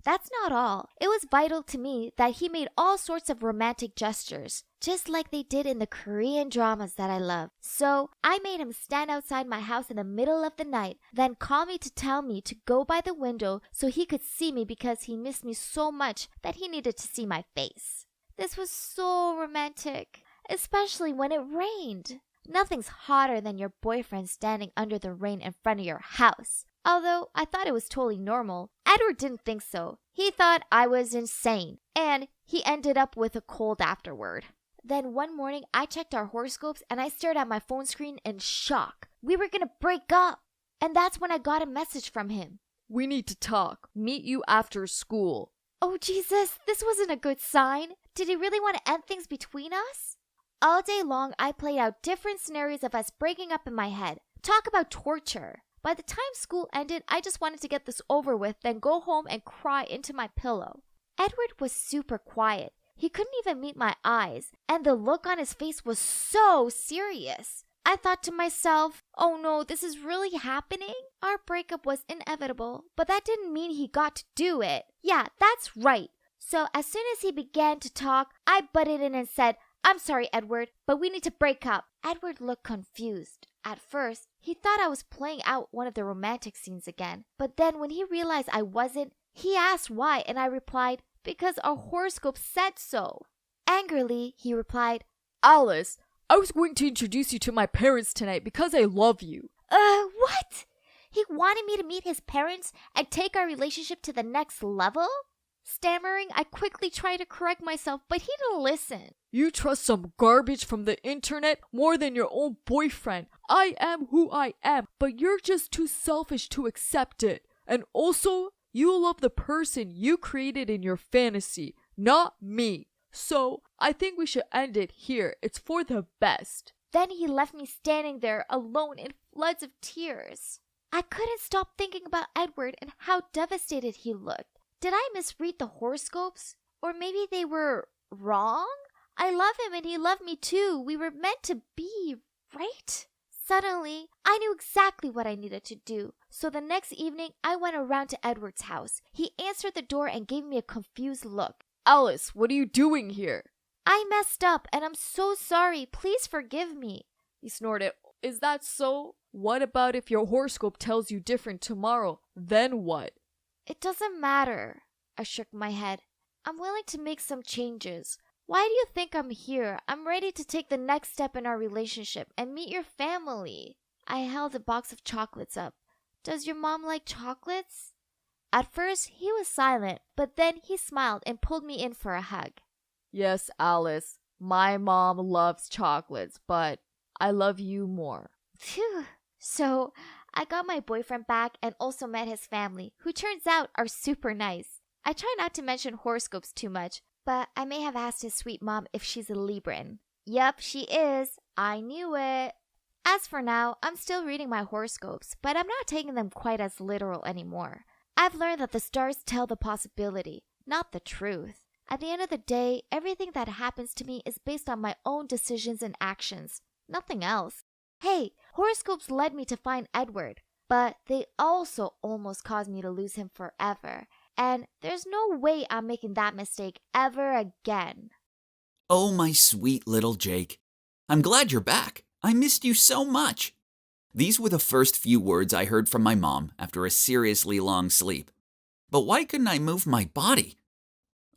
That's not all. It was vital to me that he made all sorts of romantic gestures, just like they did in the Korean dramas that I love. So I made him stand outside my house in the middle of the night, then call me to tell me to go by the window so he could see me because he missed me so much that he needed to see my face. This was so romantic, especially when it rained. Nothing's hotter than your boyfriend standing under the rain in front of your house. Although I thought it was totally normal, Edward didn't think so. He thought I was insane, and he ended up with a cold afterward. Then one morning, I checked our horoscopes and I stared at my phone screen in shock. We were gonna break up, and that's when I got a message from him. We need to talk. Meet you after school. Oh Jesus, this wasn't a good sign. Did he really want to end things between us? All day long, I played out different scenarios of us breaking up in my head. Talk about torture. By the time school ended, I just wanted to get this over with, then go home and cry into my pillow. Edward was super quiet. He couldn't even meet my eyes, and the look on his face was so serious. I thought to myself, oh no, this is really happening? Our breakup was inevitable, but that didn't mean he got to do it. Yeah, that's right. So as soon as he began to talk, I butted in and said, I'm sorry, Edward, but we need to break up. Edward looked confused. At first, he thought I was playing out one of the romantic scenes again. But then when he realized I wasn't, he asked why, and I replied, because our horoscope said so. Angrily, he replied, Alice, I was going to introduce you to my parents tonight because I love you. What? He wanted me to meet his parents and take our relationship to the next level? Stammering, I quickly tried to correct myself, but he didn't listen. You trust some garbage from the internet more than your own boyfriend. I am who I am, but you're just too selfish to accept it. And also, you love the person you created in your fantasy, not me. So, I think we should end it here. It's for the best. Then he left me standing there alone in floods of tears. I couldn't stop thinking about Edward and how devastated he looked. Did I misread the horoscopes? Or maybe they were wrong? I love him and he loved me too. We were meant to be, right? Suddenly, I knew exactly what I needed to do. So the next evening, I went around to Edward's house. He answered the door and gave me a confused look. Alice, what are you doing here? I messed up and I'm so sorry. Please forgive me. He snorted. Is that so? What about if your horoscope tells you different tomorrow? Then what? It doesn't matter. I shook my head. I'm willing to make some changes. Why do you think I'm here? I'm ready to take the next step in our relationship and meet your family. I held a box of chocolates up. Does your mom like chocolates? At first, he was silent, but then he smiled and pulled me in for a hug. Yes, Alice. My mom loves chocolates, but I love you more. Phew. So, I got my boyfriend back and also met his family, who turns out are super nice. I try not to mention horoscopes too much, but I may have asked his sweet mom if she's a Libran. Yup, she is. I knew it. As for now, I'm still reading my horoscopes, but I'm not taking them quite as literal anymore. I've learned that the stars tell the possibility, not the truth. At the end of the day, everything that happens to me is based on my own decisions and actions, nothing else. Hey, horoscopes led me to find Edward, but they also almost caused me to lose him forever. And there's no way I'm making that mistake ever again. Oh, my sweet little Jake. I'm glad you're back. I missed you so much. These were the first few words I heard from my mom after a seriously long sleep. But why couldn't I move my body?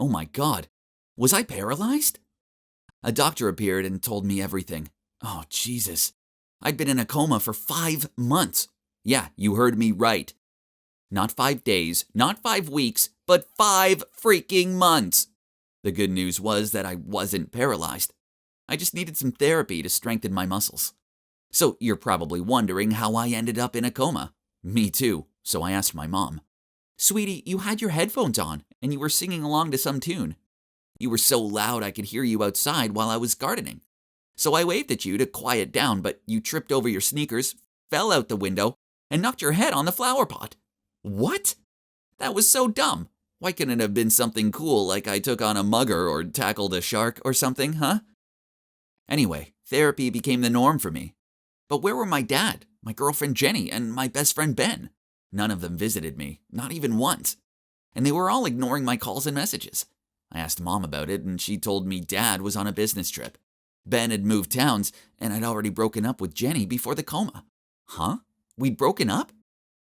Oh my God, was I paralyzed? A doctor appeared and told me everything. Oh, Jesus. I'd been in a coma for 5 months. Yeah, you heard me right. Not 5 days, not 5 weeks, but 5 freaking months. The good news was that I wasn't paralyzed. I just needed some therapy to strengthen my muscles. So you're probably wondering how I ended up in a coma. Me too, so I asked my mom. Sweetie, you had your headphones on and you were singing along to some tune. You were so loud I could hear you outside while I was gardening. So I waved at you to quiet down, but you tripped over your sneakers, fell out the window, and knocked your head on the flower pot. What? That was so dumb. Why couldn't it have been something cool like I took on a mugger or tackled a shark or something, huh? Anyway, therapy became the norm for me. But where were my dad, my girlfriend Jenny, and my best friend Ben? None of them visited me, not even once. And they were all ignoring my calls and messages. I asked Mom about it, and she told me Dad was on a business trip. Ben had moved towns, and I'd already broken up with Jenny before the coma. Huh? We'd broken up?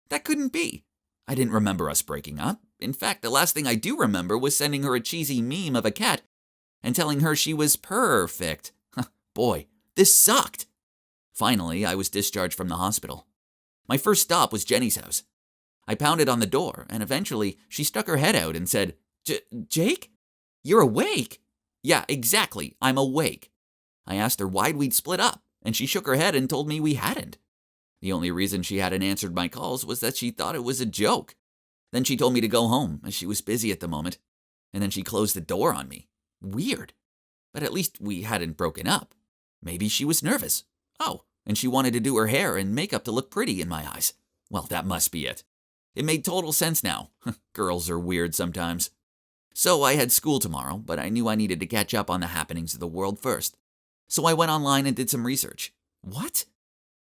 That couldn't be. I didn't remember us breaking up. In fact, the last thing I do remember was sending her a cheesy meme of a cat and telling her she was perfect. Boy, this sucked. Finally, I was discharged from the hospital. My first stop was Jenny's house. I pounded on the door, and eventually she stuck her head out and said, Jake? You're awake? Yeah, exactly, I'm awake. I asked her why we'd split up, and she shook her head and told me we hadn't. The only reason she hadn't answered my calls was that she thought it was a joke. Then she told me to go home, as she was busy at the moment, and then she closed the door on me. Weird. But at least we hadn't broken up. Maybe she was nervous. Oh, and she wanted to do her hair and makeup to look pretty in my eyes. Well, that must be it. It made total sense now. Girls are weird sometimes. So I had school tomorrow, but I knew I needed to catch up on the happenings of the world first. So I went online and did some research. What?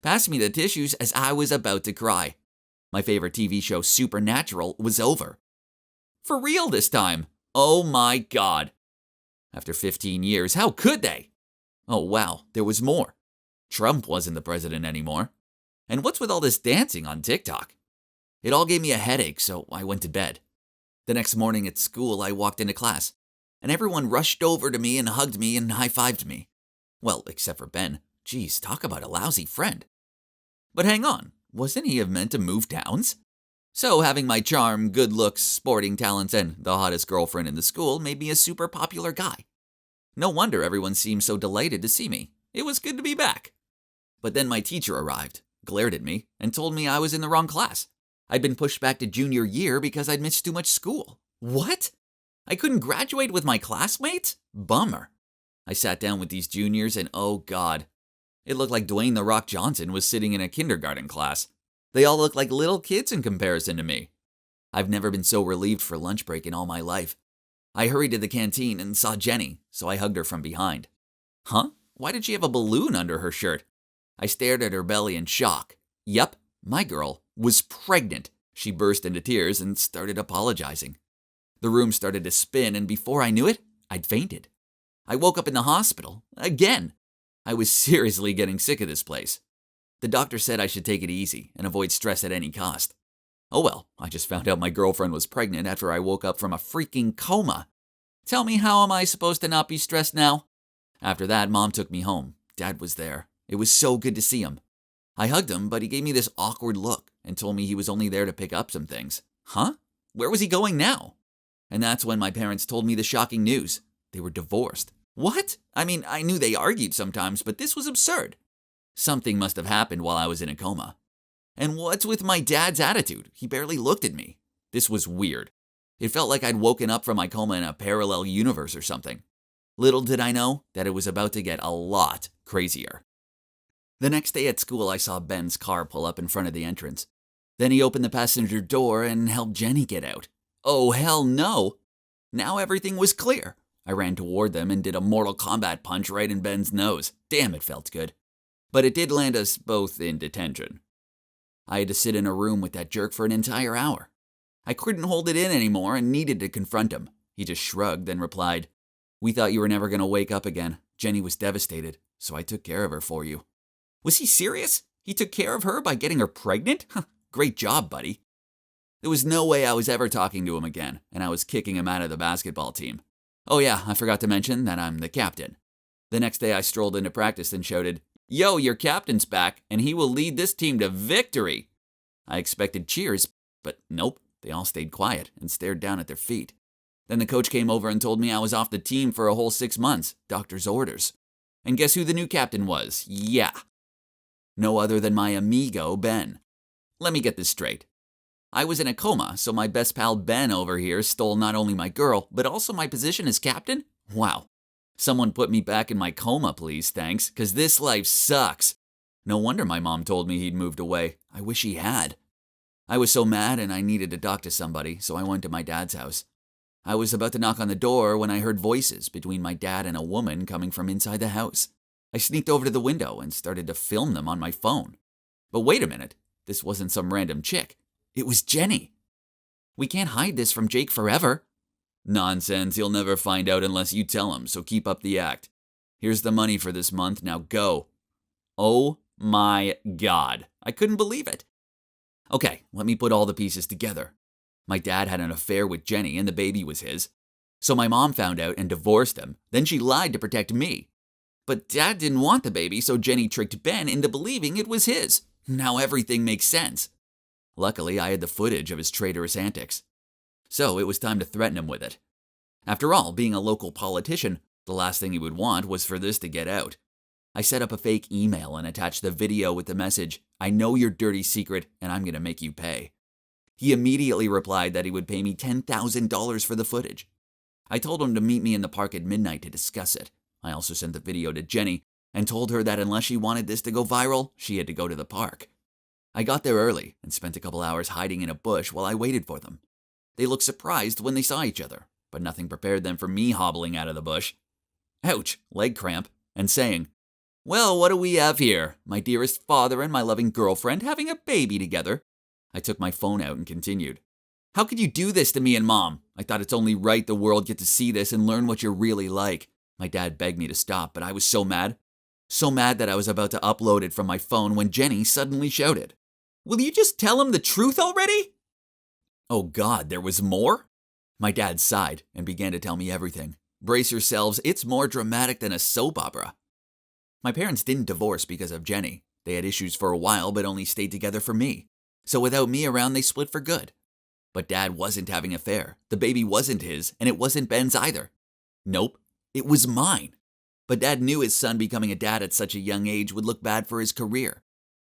Pass me the tissues as I was about to cry. My favorite TV show, Supernatural, was over. For real this time. Oh my God. After 15 years, how could they? Oh wow, there was more. Trump wasn't the president anymore. And what's with all this dancing on TikTok? It all gave me a headache, so I went to bed. The next morning at school, I walked into class, and everyone rushed over to me and hugged me and high-fived me. Well, except for Ben. Geez, talk about a lousy friend. But hang on, wasn't he meant to move towns? So having my charm, good looks, sporting talents, and the hottest girlfriend in the school made me a super popular guy. No wonder everyone seemed so delighted to see me. It was good to be back. But then my teacher arrived, glared at me, and told me I was in the wrong class. I'd been pushed back to junior year because I'd missed too much school. What? I couldn't graduate with my classmates? Bummer. I sat down with these juniors and oh God. It looked like Dwayne "The Rock" Johnson was sitting in a kindergarten class. They all looked like little kids in comparison to me. I've never been so relieved for lunch break in all my life. I hurried to the canteen and saw Jenny, so I hugged her from behind. Huh? Why did she have a balloon under her shirt? I stared at her belly in shock. Yep, my girl was pregnant. She burst into tears and started apologizing. The room started to spin, and before I knew it, I'd fainted. I woke up in the hospital. Again. I was seriously getting sick of this place. The doctor said I should take it easy and avoid stress at any cost. Oh well, I just found out my girlfriend was pregnant after I woke up from a freaking coma. Tell me, how am I supposed to not be stressed now? After that, Mom took me home. Dad was there. It was so good to see him. I hugged him, but he gave me this awkward look and told me he was only there to pick up some things. Huh? Where was he going now? And that's when my parents told me the shocking news. They were divorced. What? I mean, I knew they argued sometimes, but this was absurd. Something must have happened while I was in a coma. And what's with my dad's attitude? He barely looked at me. This was weird. It felt like I'd woken up from my coma in a parallel universe or something. Little did I know that it was about to get a lot crazier. The next day at school, I saw Ben's car pull up in front of the entrance. Then he opened the passenger door and helped Jenny get out. Oh, hell no! Now everything was clear. I ran toward them and did a Mortal Kombat punch right in Ben's nose. Damn, it felt good. But it did land us both in detention. I had to sit in a room with that jerk for an entire hour. I couldn't hold it in anymore and needed to confront him. He just shrugged, then replied, "We thought you were never going to wake up again. Jenny was devastated, so I took care of her for you." Was he serious? He took care of her by getting her pregnant? Great job, buddy. There was no way I was ever talking to him again, and I was kicking him out of the basketball team. Oh yeah, I forgot to mention that I'm the captain. The next day I strolled into practice and shouted, "Yo, your captain's back, and he will lead this team to victory." I expected cheers, but nope, they all stayed quiet and stared down at their feet. Then the coach came over and told me I was off the team for a whole 6 months, doctor's orders. And guess who the new captain was? Yeah. No other than my amigo, Ben. Let me get this straight. I was in a coma, so my best pal Ben over here stole not only my girl, but also my position as captain? Wow. Someone put me back in my coma, please, thanks, because this life sucks. No wonder my mom told me he'd moved away. I wish he had. I was so mad and I needed to talk to somebody, so I went to my dad's house. I was about to knock on the door when I heard voices between my dad and a woman coming from inside the house. I sneaked over to the window and started to film them on my phone. But wait a minute, this wasn't some random chick. It was Jenny. "We can't hide this from Jake forever." "Nonsense, he'll never find out unless you tell him, so keep up the act. Here's the money for this month, now go." Oh my God, I couldn't believe it. Okay, let me put all the pieces together. My dad had an affair with Jenny and the baby was his. So my mom found out and divorced him. Then she lied to protect me. But Dad didn't want the baby, so Jenny tricked Ben into believing it was his. Now everything makes sense. Luckily, I had the footage of his traitorous antics. So it was time to threaten him with it. After all, being a local politician, the last thing he would want was for this to get out. I set up a fake email and attached the video with the message, "I know your dirty secret and I'm going to make you pay." He immediately replied that he would pay me $10,000 for the footage. I told him to meet me in the park at midnight to discuss it. I also sent the video to Jenny and told her that unless she wanted this to go viral, she had to go to the park. I got there early and spent a couple hours hiding in a bush while I waited for them. They looked surprised when they saw each other, but nothing prepared them for me hobbling out of the bush. Ouch, leg cramp, and saying, "Well, what do we have here? My dearest father and my loving girlfriend having a baby together." I took my phone out and continued. "How could you do this to me and Mom? I thought it's only right the world get to see this and learn what you're really like." My dad begged me to stop, but I was so mad. So mad that I was about to upload it from my phone when Jenny suddenly shouted, "Will you just tell him the truth already?" Oh God, there was more? My dad sighed and began to tell me everything. Brace yourselves, it's more dramatic than a soap opera. My parents didn't divorce because of Jenny. They had issues for a while but only stayed together for me. So without me around, they split for good. But Dad wasn't having an affair. The baby wasn't his, and it wasn't Ben's either. Nope, it was mine. But Dad knew his son becoming a dad at such a young age would look bad for his career.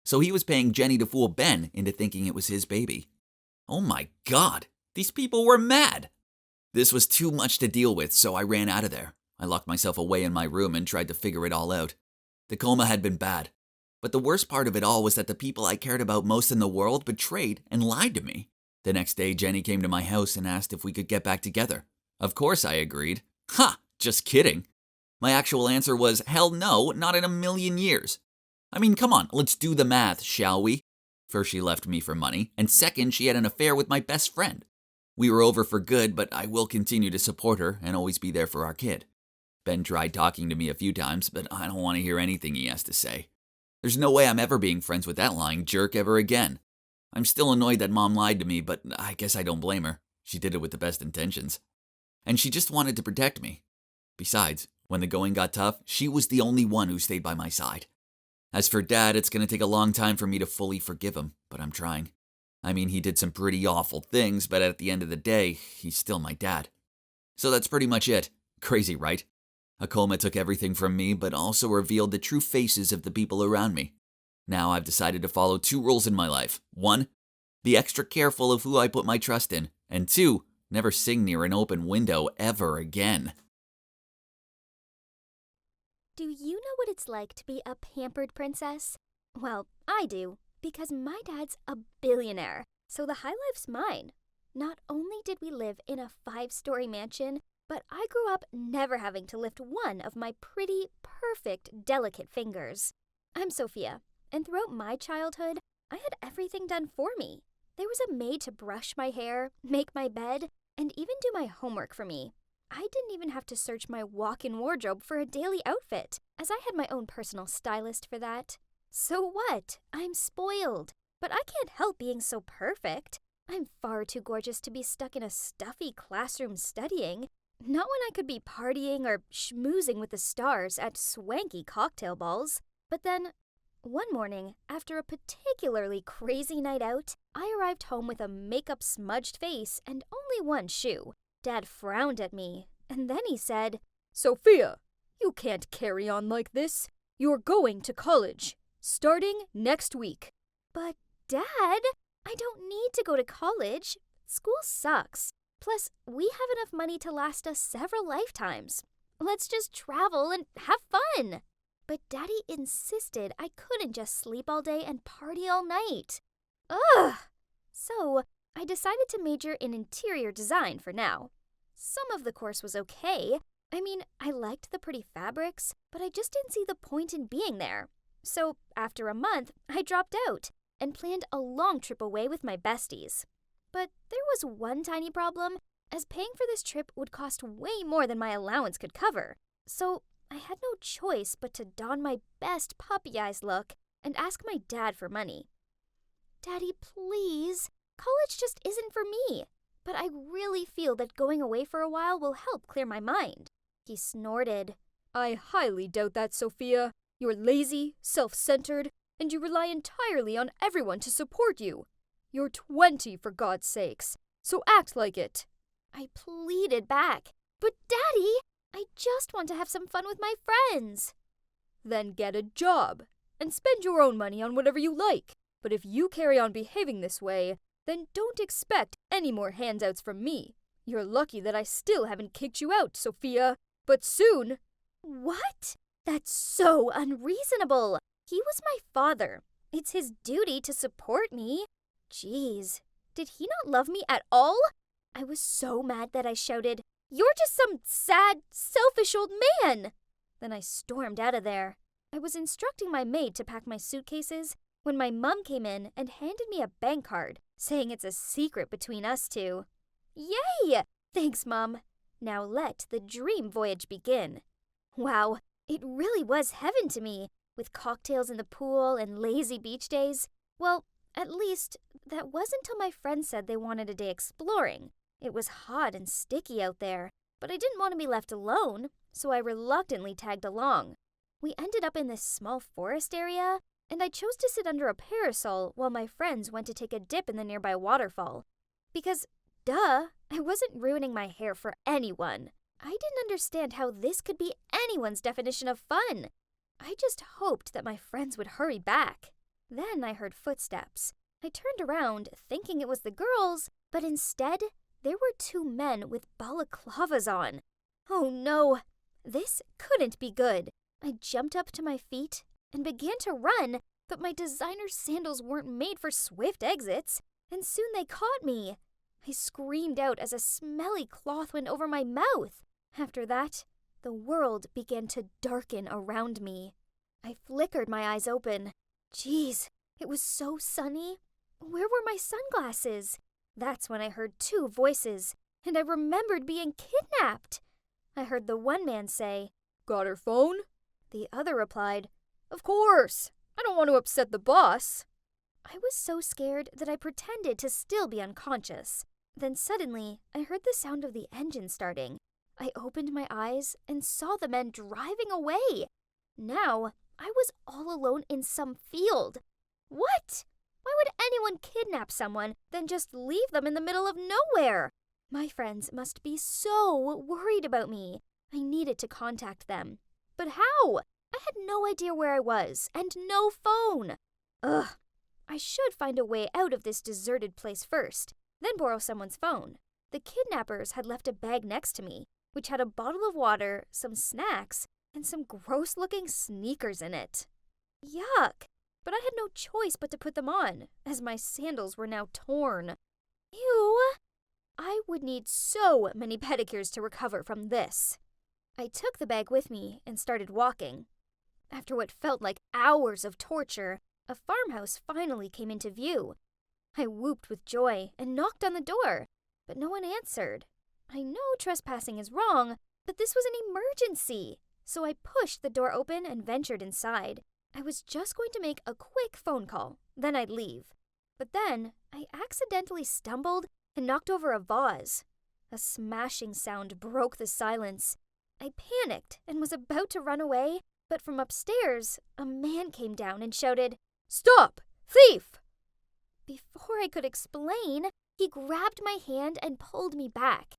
So he was paying Jenny to fool Ben into thinking it was his baby. Oh my God, these people were mad. This was too much to deal with, so I ran out of there. I locked myself away in my room and tried to figure it all out. The coma had been bad. But the worst part of it all was that the people I cared about most in the world betrayed and lied to me. The next day, Jenny came to my house and asked if we could get back together. Of course I agreed. Ha! Just kidding. My actual answer was, hell no, not in a million years. I mean, come on, let's do the math, shall we? First, she left me for money, and second, she had an affair with my best friend. We were over for good, but I will continue to support her and always be there for our kid. Ben tried talking to me a few times, but I don't want to hear anything he has to say. There's no way I'm ever being friends with that lying jerk ever again. I'm still annoyed that Mom lied to me, but I guess I don't blame her. She did it with the best intentions. And she just wanted to protect me. Besides, when the going got tough, she was the only one who stayed by my side. As for Dad, it's going to take a long time for me to fully forgive him, but I'm trying. I mean, he did some pretty awful things, but at the end of the day, he's still my dad. So that's pretty much it. Crazy, right? A coma took everything from me, but also revealed the true faces of the people around me. Now I've decided to follow 2 rules in my life. 1, be extra careful of who I put my trust in. And 2, never sing near an open window ever again. Do you know what it's like to be a pampered princess? Well, I do, because my dad's a billionaire, so the high life's mine. Not only did we live in a 5-story mansion, but I grew up never having to lift one of my pretty, perfect, delicate fingers. I'm Sophia, and throughout my childhood, I had everything done for me. There was a maid to brush my hair, make my bed, and even do my homework for me. I didn't even have to search my walk-in wardrobe for a daily outfit, as I had my own personal stylist for that. So what? I'm spoiled. But I can't help being so perfect. I'm far too gorgeous to be stuck in a stuffy classroom studying. Not when I could be partying or schmoozing with the stars at swanky cocktail balls. But then, one morning, after a particularly crazy night out, I arrived home with a makeup-smudged face and only one shoe. Dad frowned at me, and then he said, Sophia, you can't carry on like this. You're going to college, starting next week. But, Dad, I don't need to go to college. School sucks. Plus, we have enough money to last us several lifetimes. Let's just travel and have fun. But Daddy insisted I couldn't just sleep all day and party all night. Ugh! So, I decided to major in interior design for now. Some of the course was okay. I mean, I liked the pretty fabrics, but I just didn't see the point in being there. So, after a month, I dropped out and planned a long trip away with my besties. But there was one tiny problem, as paying for this trip would cost way more than my allowance could cover. So I had no choice but to don my best puppy eyes look and ask my dad for money. Daddy, please. College just isn't for me. But I really feel that going away for a while will help clear my mind. He snorted. I highly doubt that, Sophia. You're lazy, self-centered, and you rely entirely on everyone to support you. You're 20, for God's sakes, so act like it. I pleaded back. But Daddy, I just want to have some fun with my friends. Then get a job and spend your own money on whatever you like. But if you carry on behaving this way, then don't expect any more handouts from me. You're lucky that I still haven't kicked you out, Sophia. But soon. What? That's so unreasonable. He was my father. It's his duty to support me. Jeez, did he not love me at all? I was so mad that I shouted, "You're just some sad, selfish old man!" Then I stormed out of there. I was instructing my maid to pack my suitcases when my mom came in and handed me a bank card, saying it's a secret between us two. Yay! Thanks, Mom. Now let the dream voyage begin. Wow, it really was heaven to me, with cocktails in the pool and lazy beach days. Well, at least, that was until my friends said they wanted a day exploring. It was hot and sticky out there, but I didn't want to be left alone, so I reluctantly tagged along. We ended up in this small forest area, and I chose to sit under a parasol while my friends went to take a dip in the nearby waterfall. Because, duh, I wasn't ruining my hair for anyone. I didn't understand how this could be anyone's definition of fun. I just hoped that my friends would hurry back. Then I heard footsteps. I turned around, thinking it was the girls, but instead, there were two men with balaclavas on. Oh no, this couldn't be good. I jumped up to my feet and began to run, but my designer sandals weren't made for swift exits, and soon they caught me. I screamed out as a smelly cloth went over my mouth. After that, the world began to darken around me. I flickered my eyes open. Jeez, it was so sunny. Where were my sunglasses? That's when I heard two voices, and I remembered being kidnapped. I heard the one man say, "Got her phone?" The other replied, "Of course. I don't want to upset the boss." I was so scared that I pretended to still be unconscious. Then suddenly, I heard the sound of the engine starting. I opened my eyes and saw the men driving away. Now, I was all alone in some field. What? Why would anyone kidnap someone, then just leave them in the middle of nowhere? My friends must be so worried about me. I needed to contact them. But how? I had no idea where I was, and no phone. Ugh. I should find a way out of this deserted place first, then borrow someone's phone. The kidnappers had left a bag next to me, which had a bottle of water, some snacks, and some gross-looking sneakers in it. Yuck! But I had no choice but to put them on, as my sandals were now torn. Ew! I would need so many pedicures to recover from this. I took the bag with me and started walking. After what felt like hours of torture, A farmhouse finally came into view. I whooped with joy and knocked on the door, but no one answered. I know trespassing is wrong, but this was an emergency, so I pushed the door open and ventured inside. I was just going to make a quick phone call, then I'd leave. But then I accidentally stumbled and knocked over a vase. A smashing sound broke the silence. I panicked and was about to run away, but from upstairs, a man came down and shouted, "Stop! Thief!" Before I could explain, he grabbed my hand and pulled me back.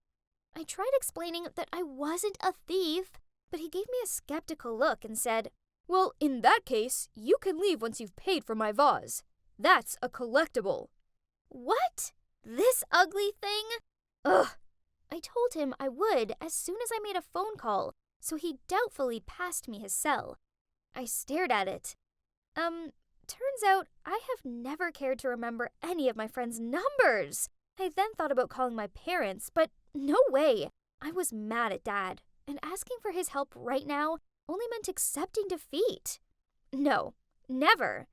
I tried explaining that I wasn't a thief, but he gave me a skeptical look and said, "Well, in that case, you can leave once you've paid for my vase. That's a collectible." What? This ugly thing? Ugh. I told him I would as soon as I made a phone call, so he doubtfully passed me his cell. I stared at it. Turns out I have never cared to remember any of my friends' numbers. I then thought about calling my parents, but no way. I was mad at Dad, and asking for his help right now only meant accepting defeat. No, never.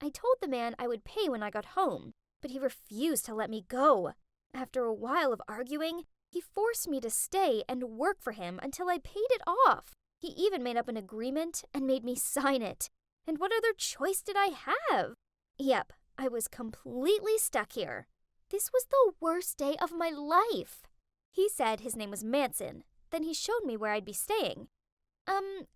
I told the man I would pay when I got home, but he refused to let me go. After a while of arguing, he forced me to stay and work for him until I paid it off. He even made up an agreement and made me sign it. And what other choice did I have? Yep, I was completely stuck here. This was the worst day of my life. He said his name was Manson. Then he showed me where I'd be staying.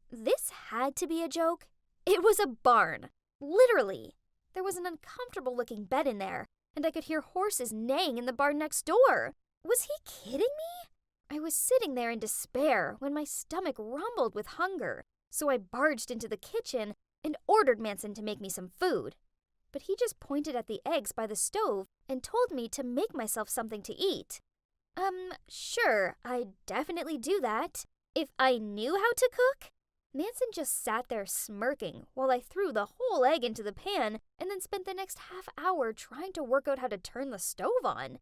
This had to be a joke. It was a barn. Literally. There was an uncomfortable-looking bed in there, and I could hear horses neighing in the barn next door. Was he kidding me? I was sitting there in despair when my stomach rumbled with hunger, so I barged into the kitchen and ordered Manson to make me some food. But he just pointed at the eggs by the stove and told me to make myself something to eat. Sure, I'd definitely do that. If I knew how to cook? Manson just sat there smirking while I threw the whole egg into the pan and then spent the next half hour trying to work out how to turn the stove on.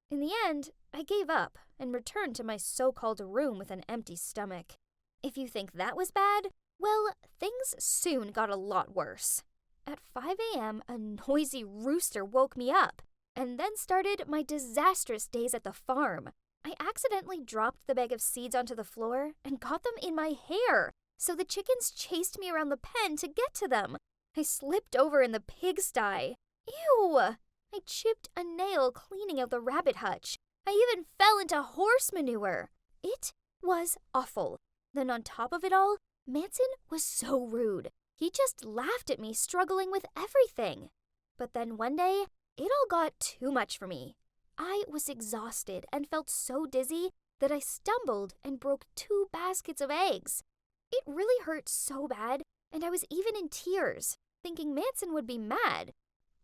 In the end, I gave up and returned to my so-called room with an empty stomach. If you think that was bad, well, things soon got a lot worse. At 5 a.m., a noisy rooster woke me up, and then started my disastrous days at the farm. I accidentally dropped the bag of seeds onto the floor and got them in my hair, so the chickens chased me around the pen to get to them. I slipped over in the pigsty. Ew! I chipped a nail cleaning out the rabbit hutch. I even fell into horse manure. It was awful. Then on top of it all, Manson was so rude. He just laughed at me struggling with everything. But then one day, it all got too much for me. I was exhausted and felt so dizzy that I stumbled and broke 2 baskets of eggs. It really hurt so bad, and I was even in tears, thinking Manson would be mad.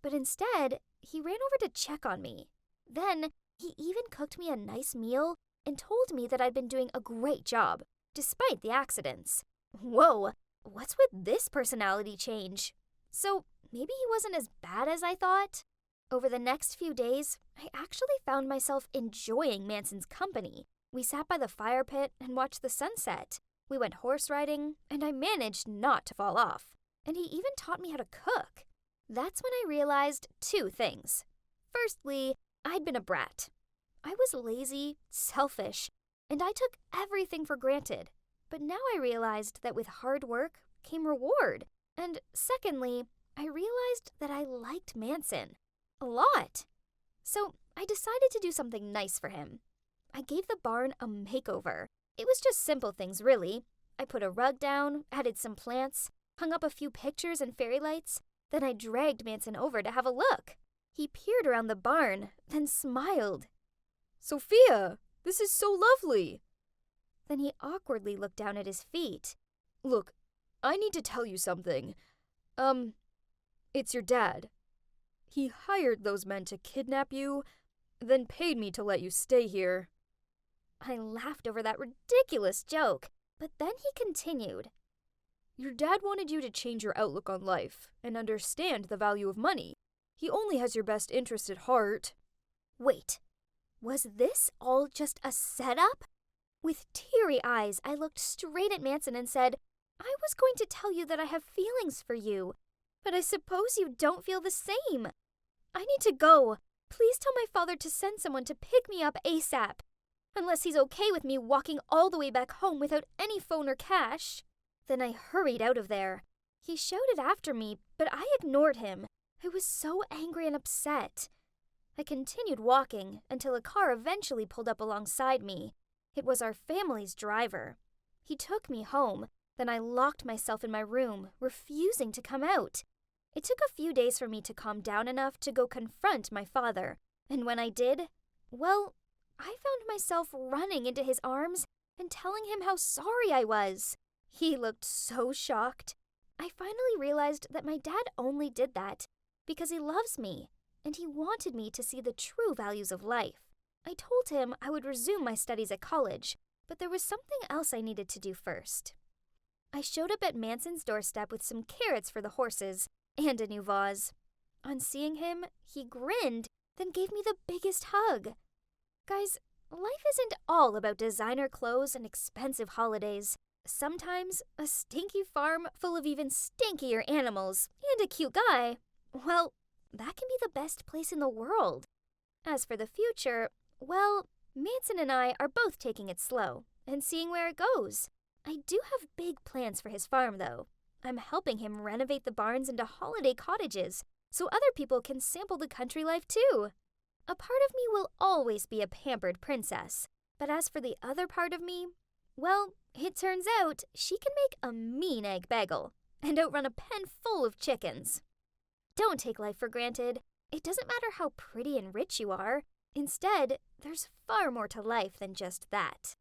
But instead, he ran over to check on me. Then, he even cooked me a nice meal and told me that I'd been doing a great job, despite the accidents. Whoa, what's with this personality change? So, maybe he wasn't as bad as I thought? Over the next few days, I actually found myself enjoying Manson's company. We sat by the fire pit and watched the sunset. We went horse riding, and I managed not to fall off. And he even taught me how to cook. That's when I realized 2 things. Firstly, I'd been a brat. I was lazy, selfish, and I took everything for granted. But now I realized that with hard work came reward. And secondly, I realized that I liked Manson. A lot. So I decided to do something nice for him. I gave the barn a makeover. It was just simple things, really. I put a rug down, added some plants, hung up a few pictures and fairy lights. Then I dragged Manson over to have a look. He peered around the barn, then smiled. "Sophia, this is so lovely." Then he awkwardly looked down at his feet. "Look, I need to tell you something. It's your dad. He hired those men to kidnap you, then paid me to let you stay here." I laughed over that ridiculous joke, but then he continued. "Your dad wanted you to change your outlook on life and understand the value of money. He only has your best interest at heart." Wait, was this all just a setup? With teary eyes, I looked straight at Manson and said, "I was going to tell you that I have feelings for you. But I suppose you don't feel the same. I need to go. Please tell my father to send someone to pick me up ASAP. Unless he's okay with me walking all the way back home without any phone or cash. Then I hurried out of there. He shouted after me, but I ignored him. I was so angry and upset. I continued walking until a car eventually pulled up alongside me. It was our family's driver. He took me home. Then I locked myself in my room, refusing to come out. It took a few days for me to calm down enough to go confront my father. And when I did, well, I found myself running into his arms and telling him how sorry I was. He looked so shocked. I finally realized that my dad only did that because he loves me, and he wanted me to see the true values of life. I told him I would resume my studies at college, but there was something else I needed to do first. I showed up at Manson's doorstep with some carrots for the horses and a new vase. On seeing him, he grinned, then gave me the biggest hug. Guys, life isn't all about designer clothes and expensive holidays. Sometimes a stinky farm full of even stinkier animals and a cute guy, well, that can be the best place in the world. As for the future, well, Manson and I are both taking it slow and seeing where it goes. I do have big plans for his farm, though. I'm helping him renovate the barns into holiday cottages so other people can sample the country life too. A part of me will always be a pampered princess, but as for the other part of me, well, it turns out she can make a mean egg bagel and outrun a pen full of chickens. Don't take life for granted. It doesn't matter how pretty and rich you are. Instead, there's far more to life than just that.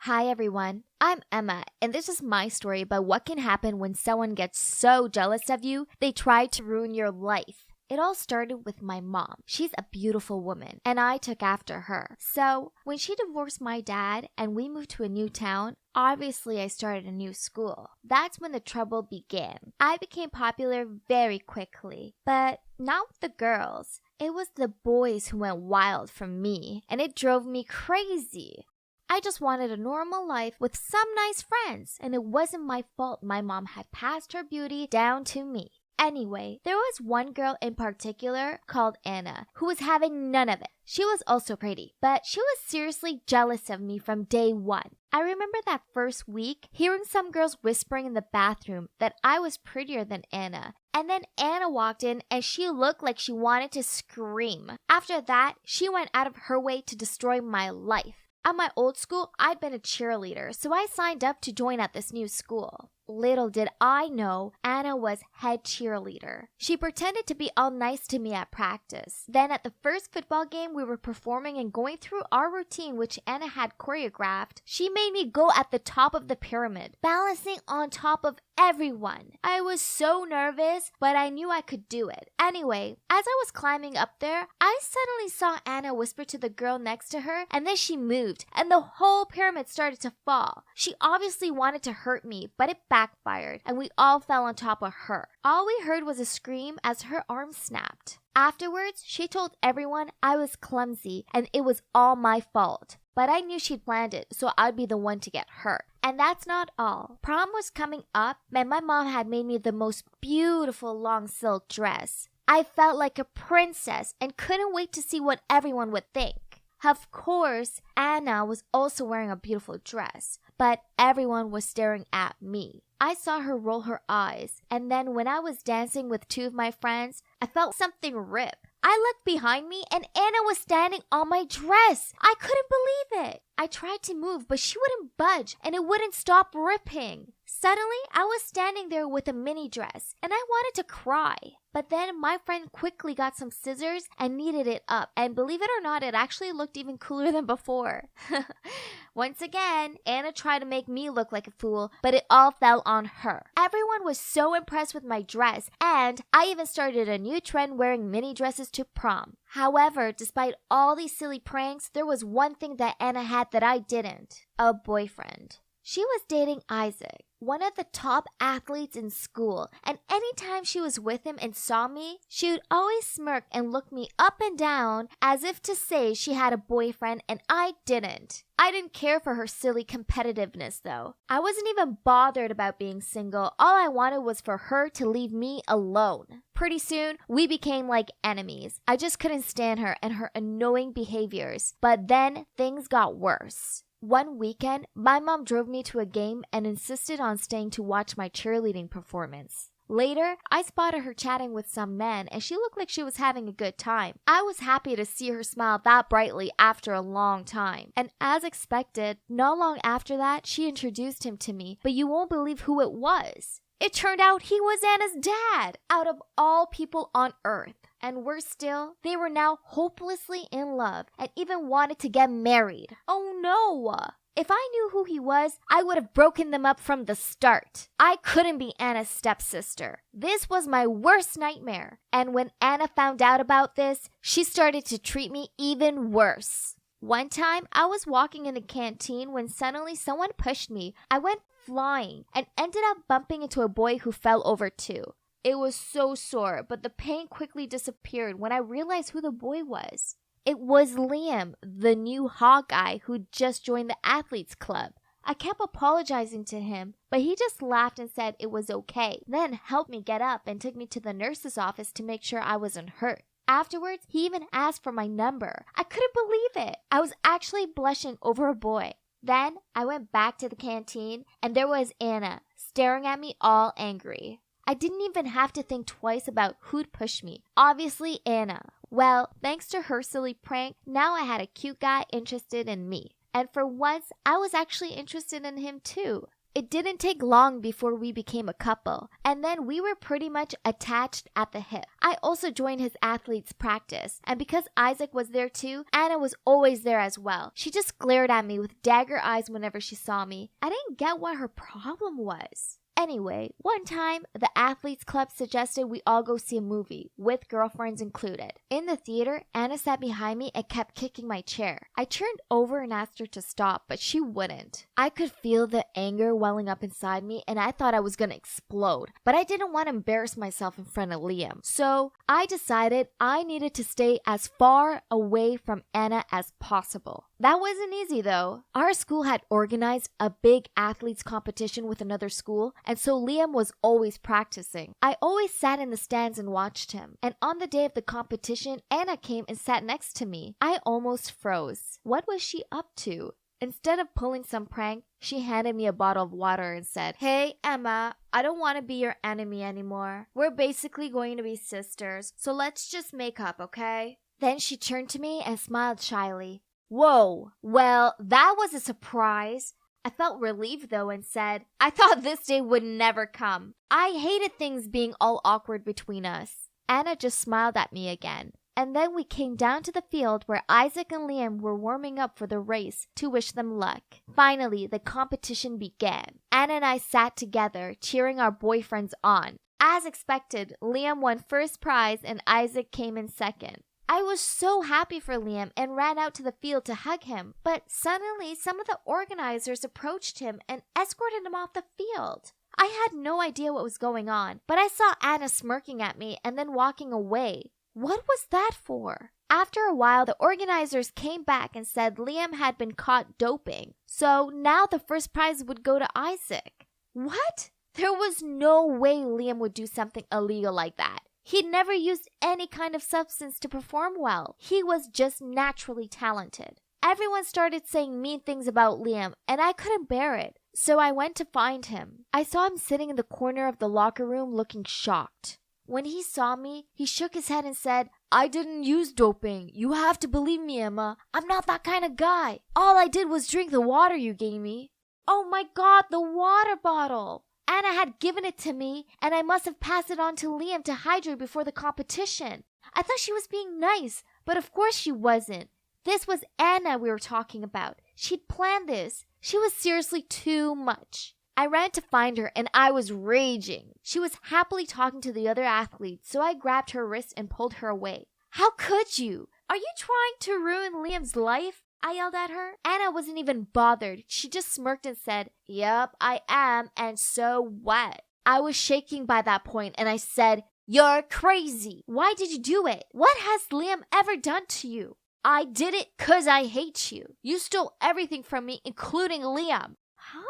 Hi everyone, I'm Emma, and this is my story about what can happen when someone gets so jealous of you, they try to ruin your life. It all started with my mom. She's a beautiful woman, and I took after her. So, when she divorced my dad and we moved to a new town, obviously I started a new school. That's when the trouble began. I became popular very quickly, but not with the girls. It was the boys who went wild from me, and it drove me crazy. I just wanted a normal life with some nice friends, and it wasn't my fault my mom had passed her beauty down to me. Anyway, there was one girl in particular called Anna who was having none of it. She was also pretty, but she was seriously jealous of me from day one. I remember that first week hearing some girls whispering in the bathroom that I was prettier than Anna. And then Anna walked in and she looked like she wanted to scream. After that, she went out of her way to destroy my life. At my old school, I'd been a cheerleader, so I signed up to join at this new school. Little did I know Anna was head cheerleader. She pretended to be all nice to me at practice. Then at the first football game we were performing and going through our routine which Anna had choreographed, she made me go at the top of the pyramid, balancing on top of everyone. I was so nervous, but I knew I could do it. Anyway, as I was climbing up there, I suddenly saw Anna whisper to the girl next to her, and then she moved, and the whole pyramid started to fall. She obviously wanted to hurt me, but it backfired, and we all fell on top of her. All we heard was a scream as her arm snapped. Afterwards, she told everyone I was clumsy and it was all my fault. But I knew she'd planned it, so I'd be the one to get hurt. And that's not all. Prom was coming up, and my mom had made me the most beautiful long silk dress. I felt like a princess and couldn't wait to see what everyone would think. Of course, Anna was also wearing a beautiful dress, but everyone was staring at me. I saw her roll her eyes, and then when I was dancing with two of my friends, I felt something rip. I looked behind me and Anna was standing on my dress. I couldn't believe it. I tried to move, but she wouldn't budge and it wouldn't stop ripping. Suddenly, I was standing there with a mini dress and I wanted to cry. But then my friend quickly got some scissors and kneaded it up. And believe it or not, it actually looked even cooler than before. Once again, Anna tried to make me look like a fool, but it all fell on her. Everyone was so impressed with my dress, and I even started a new trend wearing mini dresses to prom. However, despite all these silly pranks, there was one thing that Anna had that I didn't. A boyfriend. She was dating Isaac. one of the top athletes in school, and anytime she was with him and saw me, she would always smirk and look me up and down as if to say she had a boyfriend and I didn't. I didn't care for her silly competitiveness though. I wasn't even bothered about being single. All I wanted was for her to leave me alone. Pretty soon, we became like enemies. I just couldn't stand her and her annoying behaviors. But then things got worse. One weekend, my mom drove me to a game and insisted on staying to watch my cheerleading performance. Later, I spotted her chatting with some men and she looked like she was having a good time. I was happy to see her smile that brightly after a long time. And as expected, not long after that, she introduced him to me, but you won't believe who it was. It turned out he was Anna's dad, out of all people on earth. And worse still, they were now hopelessly in love and even wanted to get married. Oh no! If I knew who he was, I would have broken them up from the start. I couldn't be Anna's stepsister. This was my worst nightmare. And when Anna found out about this, she started to treat me even worse. One time, I was walking in the canteen when suddenly someone pushed me. I went flying and ended up bumping into a boy who fell over too. It was so sore, but the pain quickly disappeared when I realized who the boy was. It was Liam, the new hot guy who just joined the athletes club. I kept apologizing to him, but he just laughed and said it was okay, then helped me get up and took me to the nurse's office to make sure I wasn't hurt. Afterwards, he even asked for my number. I couldn't believe it. I was actually blushing over a boy. Then I went back to the canteen and there was Anna, staring at me all angry. I didn't even have to think twice about who'd push me. Obviously, Anna. Well, thanks to her silly prank, now I had a cute guy interested in me. And for once, I was actually interested in him too. It didn't take long before we became a couple, and then we were pretty much attached at the hip. I also joined his athletes practice, and because Isaac was there too, Anna was always there as well. She just glared at me with dagger eyes whenever she saw me. I didn't get what her problem was. Anyway, one time, the athletes club suggested we all go see a movie, with girlfriends included. In the theater, Anna sat behind me and kept kicking my chair. I turned over and asked her to stop, but she wouldn't. I could feel the anger welling up inside me and I thought I was gonna explode, but I didn't want to embarrass myself in front of Liam. So I decided I needed to stay as far away from Anna as possible. That wasn't easy though. Our school had organized a big athletes competition with another school, and so Liam was always practicing. I always sat in the stands and watched him. And on the day of the competition, Anna came and sat next to me. I almost froze. What was she up to? Instead of pulling some prank, she handed me a bottle of water and said, "Hey, Emma, I don't want to be your enemy anymore. We're basically going to be sisters, so let's just make up, okay?" Then she turned to me and smiled shyly. Whoa, well, that was a surprise. I felt relieved though and said, "I thought this day would never come. I hated things being all awkward between us." Anna just smiled at me again. And then we came down to the field where Isaac and Liam were warming up for the race to wish them luck. Finally, the competition began. Anna and I sat together, cheering our boyfriends on. As expected, Liam won first prize and Isaac came in second. I was so happy for Liam and ran out to the field to hug him, but suddenly some of the organizers approached him and escorted him off the field. I had no idea what was going on, but I saw Anna smirking at me and then walking away. What was that for? After a while, the organizers came back and said Liam had been caught doping, so now the first prize would go to Isaac. What? There was no way Liam would do something illegal like that. He'd never used any kind of substance to perform well. He was just naturally talented. Everyone started saying mean things about Liam, and I couldn't bear it. So I went to find him. I saw him sitting in the corner of the locker room looking shocked. When he saw me, he shook his head and said, "I didn't use doping. You have to believe me, Emma. I'm not that kind of guy. All I did was drink the water you gave me." Oh my God, the water bottle! Anna had given it to me, and I must have passed it on to Liam to hydrate before the competition. I thought she was being nice, but of course she wasn't. This was Anna we were talking about. She'd planned this. She was seriously too much. I ran to find her, and I was raging. She was happily talking to the other athletes, so I grabbed her wrist and pulled her away. "How could you? Are you trying to ruin Liam's life?" I yelled at her. Anna wasn't even bothered. She just smirked and said, "Yup, I am, and so what?" I was shaking by that point and I said, "You're crazy. Why did you do it? What has Liam ever done to you?" "I did it 'cause I hate you. You stole everything from me, including Liam." Huh?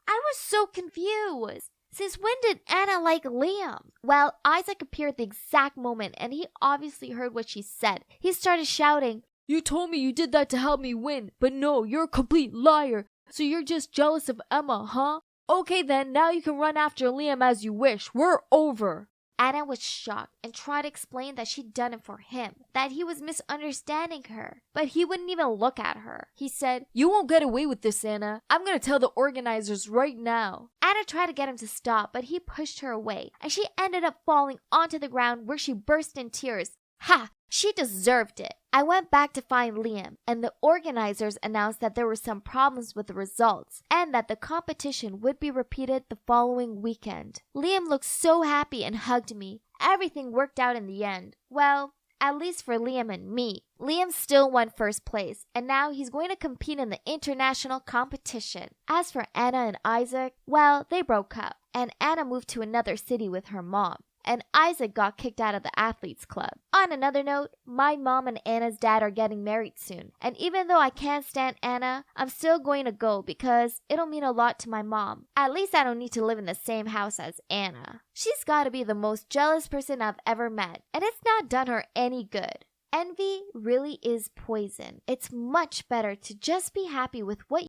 I was so confused. Since when did Anna like Liam? Well, Isaac appeared at the exact moment and he obviously heard what she said. He started shouting, You told me you did that to help me win, but no, you're a complete liar. So you're just jealous of Emma, huh? Okay then, now you can run after Liam as you wish. We're over. Anna was shocked and tried to explain that she'd done it for him, that he was misunderstanding her, but he wouldn't even look at her. He said, You won't get away with this, Anna. I'm gonna tell the organizers right now. Anna tried to get him to stop, but he pushed her away, and she ended up falling onto the ground where she burst in tears. Ha! She deserved it. I went back to find Liam, and the organizers announced that there were some problems with the results and that the competition would be repeated the following weekend. Liam looked so happy and hugged me. Everything worked out in the end. Well, at least for Liam and me. Liam still won first place, and now he's going to compete in the international competition. As for Anna and Isaac, well, they broke up, and Anna moved to another city with her mom. And Isaac got kicked out of the athletes club. On another note, my mom and Anna's dad are getting married soon. And even though I can't stand Anna, I'm still going to go because it'll mean a lot to my mom. At least I don't need to live in the same house as Anna. She's got to be the most jealous person I've ever met, and it's not done her any good. Envy really is poison. It's much better to just be happy with what.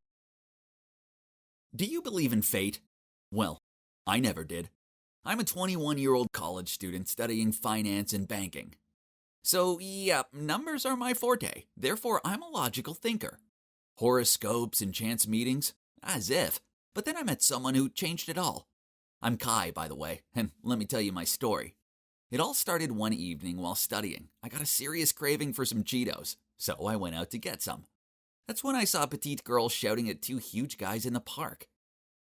Do you believe in fate? Well, I never did. I'm a 21-year-old college student studying finance and banking. So, yeah, numbers are my forte. Therefore, I'm a logical thinker. Horoscopes and chance meetings? As if. But then I met someone who changed it all. I'm Kai, by the way, and let me tell you my story. It all started one evening while studying. I got a serious craving for some Cheetos, so I went out to get some. That's when I saw a petite girl shouting at two huge guys in the park.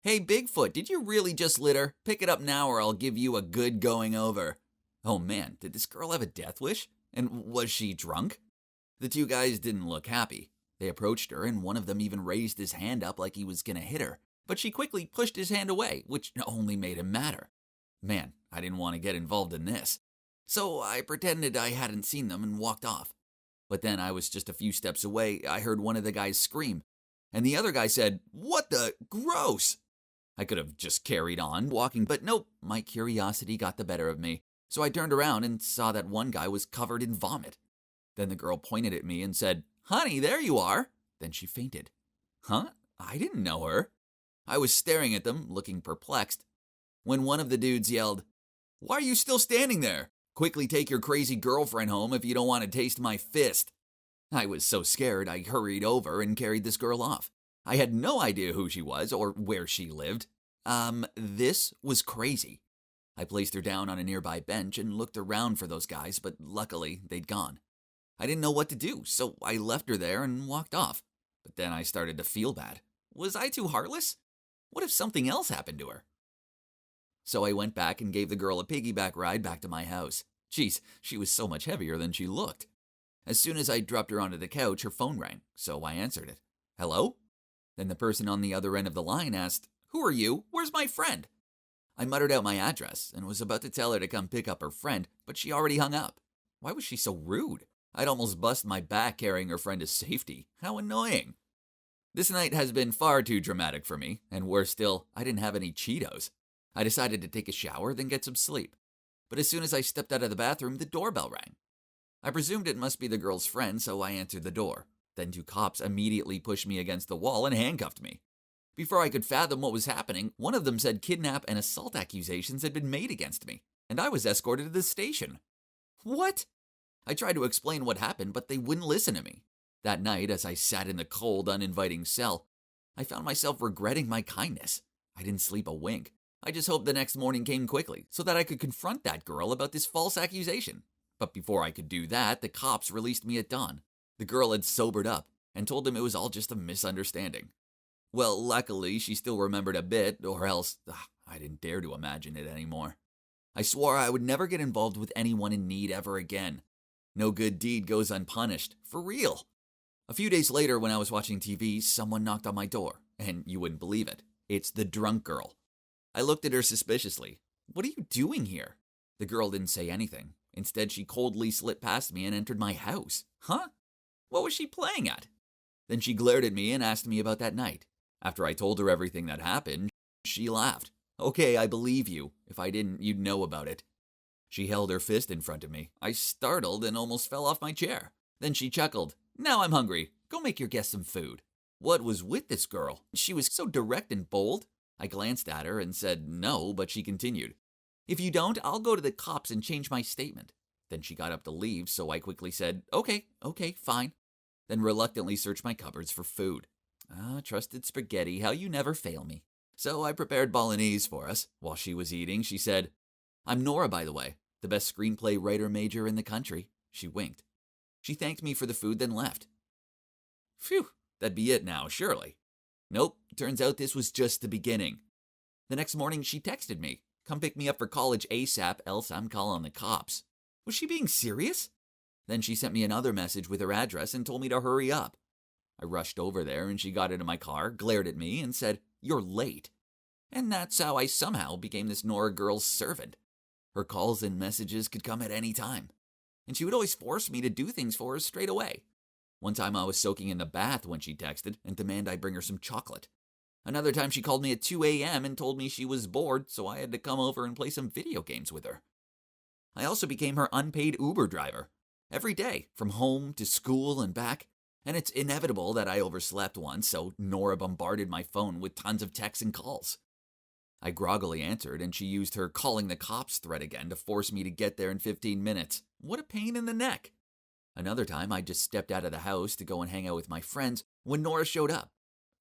"Hey, Bigfoot, did you really just litter? Pick it up now or I'll give you a good going over." Oh man, did this girl have a death wish? And was she drunk? The two guys didn't look happy. They approached her and one of them even raised his hand up like he was gonna hit her. But she quickly pushed his hand away, which only made him madder. Man, I didn't want to get involved in this. So I pretended I hadn't seen them and walked off. But then I was just a few steps away, I heard one of the guys scream. And the other guy said, "What the? Gross!" I could have just carried on walking, but nope, my curiosity got the better of me. So I turned around and saw that one guy was covered in vomit. Then the girl pointed at me and said, "Honey, there you are." Then she fainted. Huh? I didn't know her. I was staring at them, looking perplexed, when one of the dudes yelled, "Why are you still standing there? Quickly take your crazy girlfriend home if you don't want to taste my fist." I was so scared I hurried over and carried this girl off. I had no idea who she was or where she lived. This was crazy. I placed her down on a nearby bench and looked around for those guys, but luckily they'd gone. I didn't know what to do, so I left her there and walked off. But then I started to feel bad. Was I too heartless? What if something else happened to her? So I went back and gave the girl a piggyback ride back to my house. Jeez, she was so much heavier than she looked. As soon as I dropped her onto the couch, her phone rang, so I answered it. "Hello?" Then the person on the other end of the line asked, "Who are you? Where's my friend?" I muttered out my address and was about to tell her to come pick up her friend, but she already hung up. Why was she so rude? I'd almost bust my back carrying her friend to safety. How annoying. This night has been far too dramatic for me, and worse still, I didn't have any Cheetos. I decided to take a shower, then get some sleep. But as soon as I stepped out of the bathroom, the doorbell rang. I presumed it must be the girl's friend, so I answered the door. Then two cops immediately pushed me against the wall and handcuffed me. Before I could fathom what was happening, one of them said kidnap and assault accusations had been made against me, and I was escorted to the station. What? I tried to explain what happened, but they wouldn't listen to me. That night, as I sat in the cold, uninviting cell, I found myself regretting my kindness. I didn't sleep a wink. I just hoped the next morning came quickly, so that I could confront that girl about this false accusation. But before I could do that, the cops released me at dawn. The girl had sobered up and told them it was all just a misunderstanding. Well, luckily, she still remembered a bit, or else I didn't dare to imagine it anymore. I swore I would never get involved with anyone in need ever again. No good deed goes unpunished, for real. A few days later, when I was watching TV, someone knocked on my door, and you wouldn't believe it. It's the drunk girl. I looked at her suspiciously. "What are you doing here?" The girl didn't say anything. Instead, she coldly slipped past me and entered my house. Huh? What was she playing at? Then she glared at me and asked me about that night. After I told her everything that happened, she laughed. "Okay, I believe you. If I didn't, you'd know about it." She held her fist in front of me. I startled and almost fell off my chair. Then she chuckled. "Now I'm hungry. Go make your guests some food." What was with this girl? She was so direct and bold. I glanced at her and said no, but she continued. "If you don't, I'll go to the cops and change my statement." Then she got up to leave, so I quickly said, Okay, fine. Then reluctantly searched my cupboards for food. Trusted spaghetti, how you never fail me. So I prepared bolognese for us. While she was eating, she said, "I'm Nora, by the way, the best screenplay writer major in the country." She winked. She thanked me for the food, then left. Phew, that'd be it now, surely. Nope, turns out this was just the beginning. The next morning, she texted me, "Come pick me up for college ASAP, else I'm calling the cops." Was she being serious? Then she sent me another message with her address and told me to hurry up. I rushed over there and she got into my car, glared at me, and said, "You're late." And that's how I somehow became this Nora girl's servant. Her calls and messages could come at any time. And she would always force me to do things for her straight away. One time I was soaking in the bath when she texted and demanded I bring her some chocolate. Another time she called me at 2 a.m. and told me she was bored, so I had to come over and play some video games with her. I also became her unpaid Uber driver. Every day, from home to school and back. And it's inevitable that I overslept once, so Nora bombarded my phone with tons of texts and calls. I groggily answered, and she used her calling the cops threat again to force me to get there in 15 minutes. What a pain in the neck. Another time, I just stepped out of the house to go and hang out with my friends when Nora showed up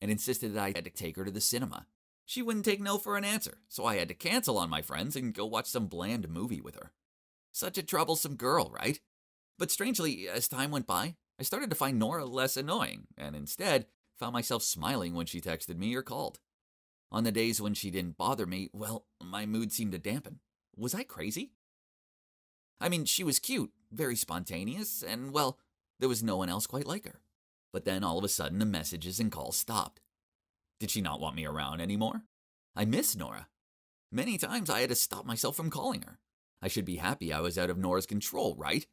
and insisted that I had to take her to the cinema. She wouldn't take no for an answer, so I had to cancel on my friends and go watch some bland movie with her. Such a troublesome girl, right? But strangely, as time went by, I started to find Nora less annoying, and instead found myself smiling when she texted me or called. On the days when she didn't bother me, well, my mood seemed to dampen. Was I crazy? I mean, she was cute, very spontaneous, and, well, there was no one else quite like her. But then all of a sudden the messages and calls stopped. Did she not want me around anymore? I miss Nora. Many times I had to stop myself from calling her. I should be happy I was out of Nora's control, right?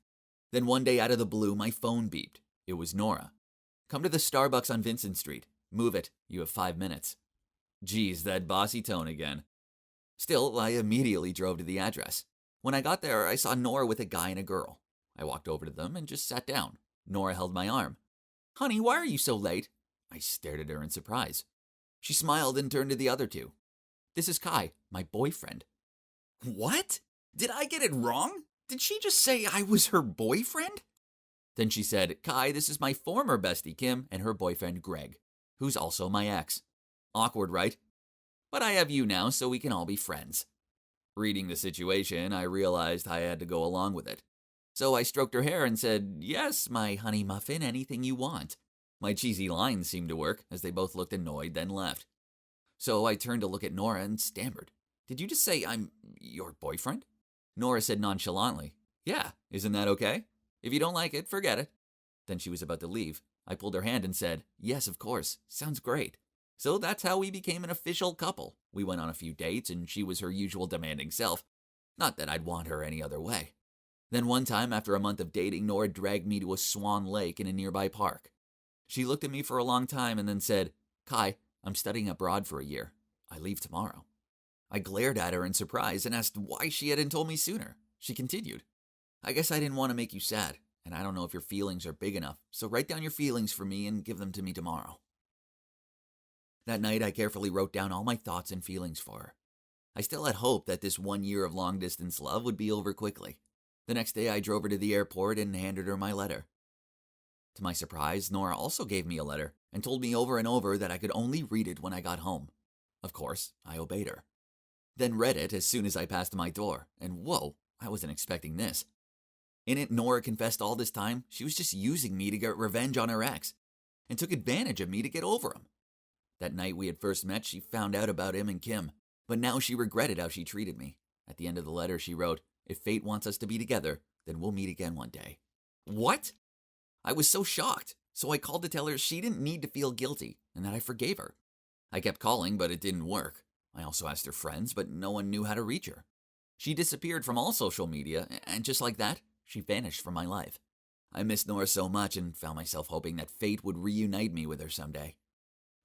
Then one day out of the blue, my phone beeped. It was Nora. "Come to the Starbucks on Vincent Street. Move it. You have 5 minutes." Geez, that bossy tone again. Still, I immediately drove to the address. When I got there, I saw Nora with a guy and a girl. I walked over to them and just sat down. Nora held my arm. "Honey, why are you so late?" I stared at her in surprise. She smiled and turned to the other two. "This is Kai, my boyfriend." What? Did I get it wrong? Did she just say I was her boyfriend? Then she said, "Kai, this is my former bestie Kim and her boyfriend Greg, who's also my ex." Awkward, right? But I have you now, so we can all be friends. Reading the situation, I realized I had to go along with it. So I stroked her hair and said, "Yes, my honey muffin, anything you want." My cheesy lines seemed to work, as they both looked annoyed, then left. So I turned to look at Nora and stammered. "Did you just say I'm your boyfriend?" Nora said nonchalantly, "Yeah, isn't that okay? If you don't like it, forget it." Then she was about to leave. I pulled her hand and said, "Yes, of course. Sounds great." So that's how we became an official couple. We went on a few dates, and she was her usual demanding self. Not that I'd want her any other way. Then one time, after a month of dating, Nora dragged me to a Swan Lake in a nearby park. She looked at me for a long time and then said, "Kai, I'm studying abroad for a year. I leave tomorrow." I glared at her in surprise and asked why she hadn't told me sooner. She continued, "I guess I didn't want to make you sad, and I don't know if your feelings are big enough, so write down your feelings for me and give them to me tomorrow." That night, I carefully wrote down all my thoughts and feelings for her. I still had hope that this 1 year of long-distance love would be over quickly. The next day, I drove her to the airport and handed her my letter. To my surprise, Nora also gave me a letter and told me over and over that I could only read it when I got home. Of course, I obeyed her. Then read it as soon as I passed my door, and whoa, I wasn't expecting this. In it, Nora confessed all this time she was just using me to get revenge on her ex, and took advantage of me to get over him. That night we had first met, she found out about him and Kim, but now she regretted how she treated me. At the end of the letter, she wrote, "If fate wants us to be together, then we'll meet again one day." What? I was so shocked, So I called to tell her she didn't need to feel guilty and that I forgave her. I kept calling, but it didn't work. I also asked her friends, but no one knew how to reach her. She disappeared from all social media, and just like that, she vanished from my life. I missed Nora so much and found myself hoping that fate would reunite me with her someday.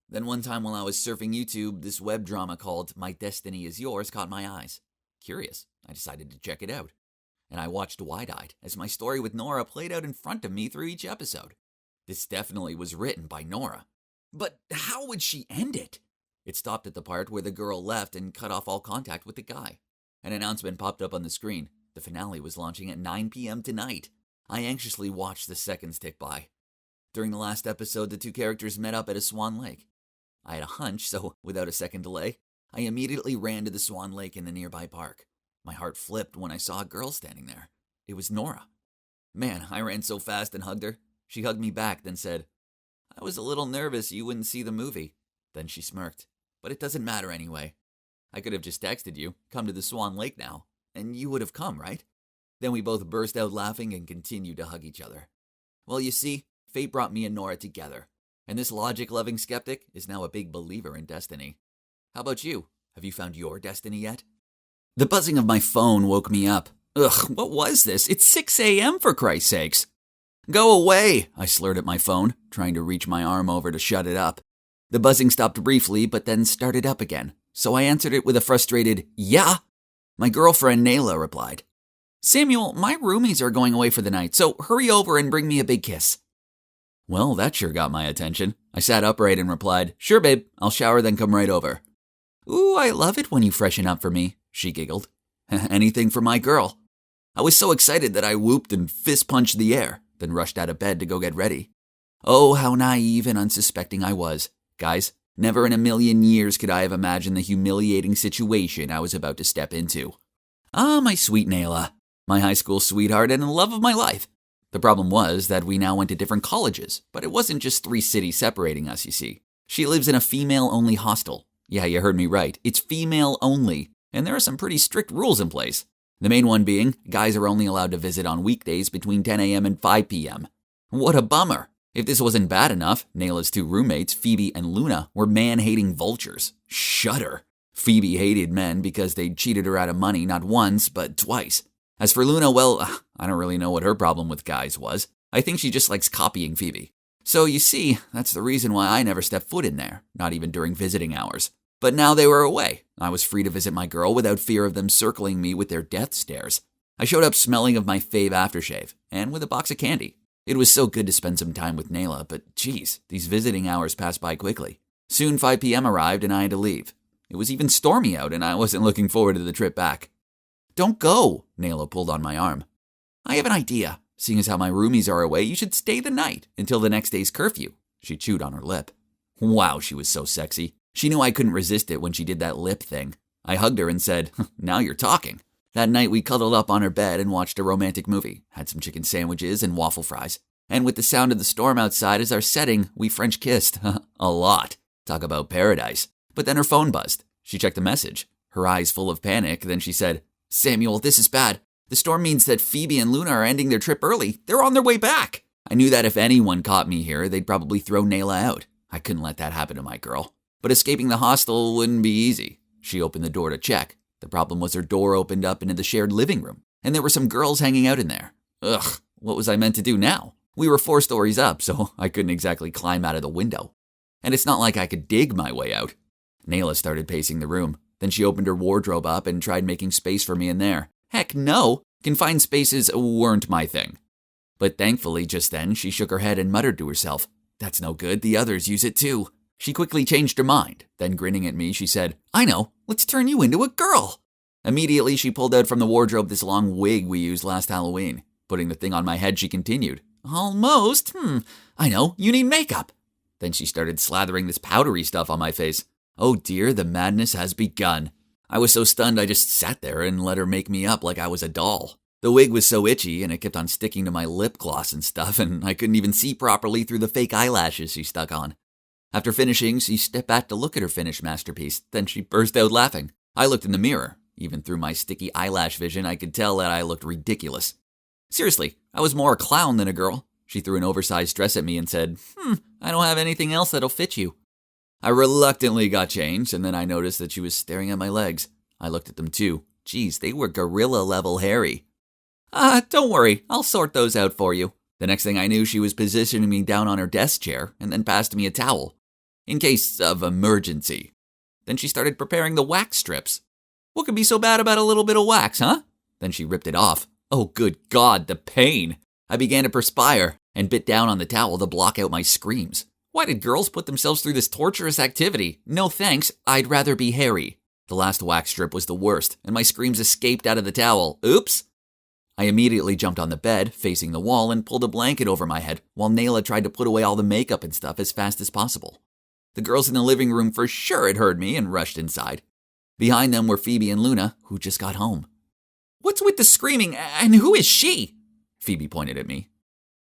Then one time while I was surfing YouTube, this web drama called My Destiny Is Yours caught my eyes. Curious, I decided to check it out. And I watched wide-eyed as my story with Nora played out in front of me through each episode. This definitely was written by Nora. But how would she end it? It stopped at the part where the girl left and cut off all contact with the guy. An announcement popped up on the screen. The finale was launching at 9 p.m. tonight. I anxiously watched the seconds tick by. During the last episode, the two characters met up at a Swan Lake. I had a hunch, so without a second delay, I immediately ran to the Swan Lake in the nearby park. My heart flipped when I saw a girl standing there. It was Nora. Man, I ran so fast and hugged her. She hugged me back, then said, "I was a little nervous you wouldn't see the movie." Then she smirked. "But it doesn't matter anyway. I could have just texted you, come to the Swan Lake now, and you would have come, right?" Then we both burst out laughing and continued to hug each other. Well, you see, fate brought me and Nora together, and this logic-loving skeptic is now a big believer in destiny. How about you? Have you found your destiny yet? The buzzing of my phone woke me up. Ugh, what was this? It's 6 a.m. for Christ's sakes. "Go away," I slurred at my phone, trying to reach my arm over to shut it up. The buzzing stopped briefly, but then started up again, so I answered it with a frustrated, "Yeah." My girlfriend Nayla replied, "Samuel, my roomies are going away for the night, so hurry over and bring me a big kiss." Well, that sure got my attention. I sat upright and replied, "Sure, babe, I'll shower then come right over." "Ooh, I love it when you freshen up for me," she giggled. Anything for my girl. I was so excited that I whooped and fist-punched the air, then rushed out of bed to go get ready. Oh, how naive and unsuspecting I was. Guys, never in a million years could I have imagined the humiliating situation I was about to step into. Ah, my sweet Nayla, my high school sweetheart and the love of my life. The problem was that we now went to different colleges, but it wasn't just 3 cities separating us, you see. She lives in a female-only hostel. Yeah, you heard me right. It's female-only, and there are some pretty strict rules in place. The main one being, guys are only allowed to visit on weekdays between 10 a.m. and 5 p.m. What a bummer. If this wasn't bad enough, Nayla's 2 roommates, Phoebe and Luna, were man-hating vultures. Shudder. Phoebe hated men because they'd cheated her out of money not once, but twice. As for Luna, well, I don't really know what her problem with guys was. I think she just likes copying Phoebe. So you see, that's the reason why I never stepped foot in there, not even during visiting hours. But now they were away. I was free to visit my girl without fear of them circling me with their death stares. I showed up smelling of my fave aftershave, and with a box of candy. It was so good to spend some time with Nayla, but geez, these visiting hours passed by quickly. Soon 5 p.m. arrived and I had to leave. It was even stormy out and I wasn't looking forward to the trip back. "Don't go," Nayla pulled on my arm. "I have an idea. Seeing as how my roomies are away, you should stay the night until the next day's curfew." She chewed on her lip. Wow, she was so sexy. She knew I couldn't resist it when she did that lip thing. I hugged her and said, "Now you're talking." That night we cuddled up on her bed and watched a romantic movie, had some chicken sandwiches and waffle fries. And with the sound of the storm outside as our setting, we French kissed. A lot. Talk about paradise. But then her phone buzzed. She checked the message. Her eyes full of panic, then she said, "Samuel, this is bad. The storm means that Phoebe and Luna are ending their trip early. They're on their way back." I knew that if anyone caught me here, they'd probably throw Nayla out. I couldn't let that happen to my girl. But escaping the hostel wouldn't be easy. She opened the door to check. The problem was her door opened up into the shared living room, and there were some girls hanging out in there. Ugh, what was I meant to do now? We were 4 stories up, so I couldn't exactly climb out of the window. And it's not like I could dig my way out. Nayla started pacing the room. Then she opened her wardrobe up and tried making space for me in there. Heck no, confined spaces weren't my thing. But thankfully, just then, she shook her head and muttered to herself, "That's no good, the others use it too." She quickly changed her mind. Then grinning at me, she said, "I know, let's turn you into a girl." Immediately, she pulled out from the wardrobe this long wig we used last Halloween. Putting the thing on my head, she continued, "Almost, I know, you need makeup." Then she started slathering this powdery stuff on my face. Oh dear, the madness has begun. I was so stunned I just sat there and let her make me up like I was a doll. The wig was so itchy and it kept on sticking to my lip gloss and stuff, and I couldn't even see properly through the fake eyelashes she stuck on. After finishing, she stepped back to look at her finished masterpiece. Then she burst out laughing. I looked in the mirror. Even through my sticky eyelash vision, I could tell that I looked ridiculous. Seriously, I was more a clown than a girl. She threw an oversized dress at me and said, I don't have anything else that'll fit you. I reluctantly got changed, and then I noticed that she was staring at my legs. I looked at them too. Geez, they were gorilla-level hairy. Don't worry, I'll sort those out for you. The next thing I knew, she was positioning me down on her desk chair and then passed me a towel, in case of emergency. Then she started preparing the wax strips. What could be so bad about a little bit of wax, huh? Then she ripped it off. Oh, good God, the pain! I began to perspire and bit down on the towel to block out my screams. Why did girls put themselves through this torturous activity? No thanks, I'd rather be hairy. The last wax strip was the worst, and my screams escaped out of the towel. Oops! I immediately jumped on the bed, facing the wall, and pulled a blanket over my head, while Nayla tried to put away all the makeup and stuff as fast as possible. The girls in the living room for sure had heard me and rushed inside. Behind them were Phoebe and Luna, who just got home. What's with the screaming, and who is she? Phoebe pointed at me.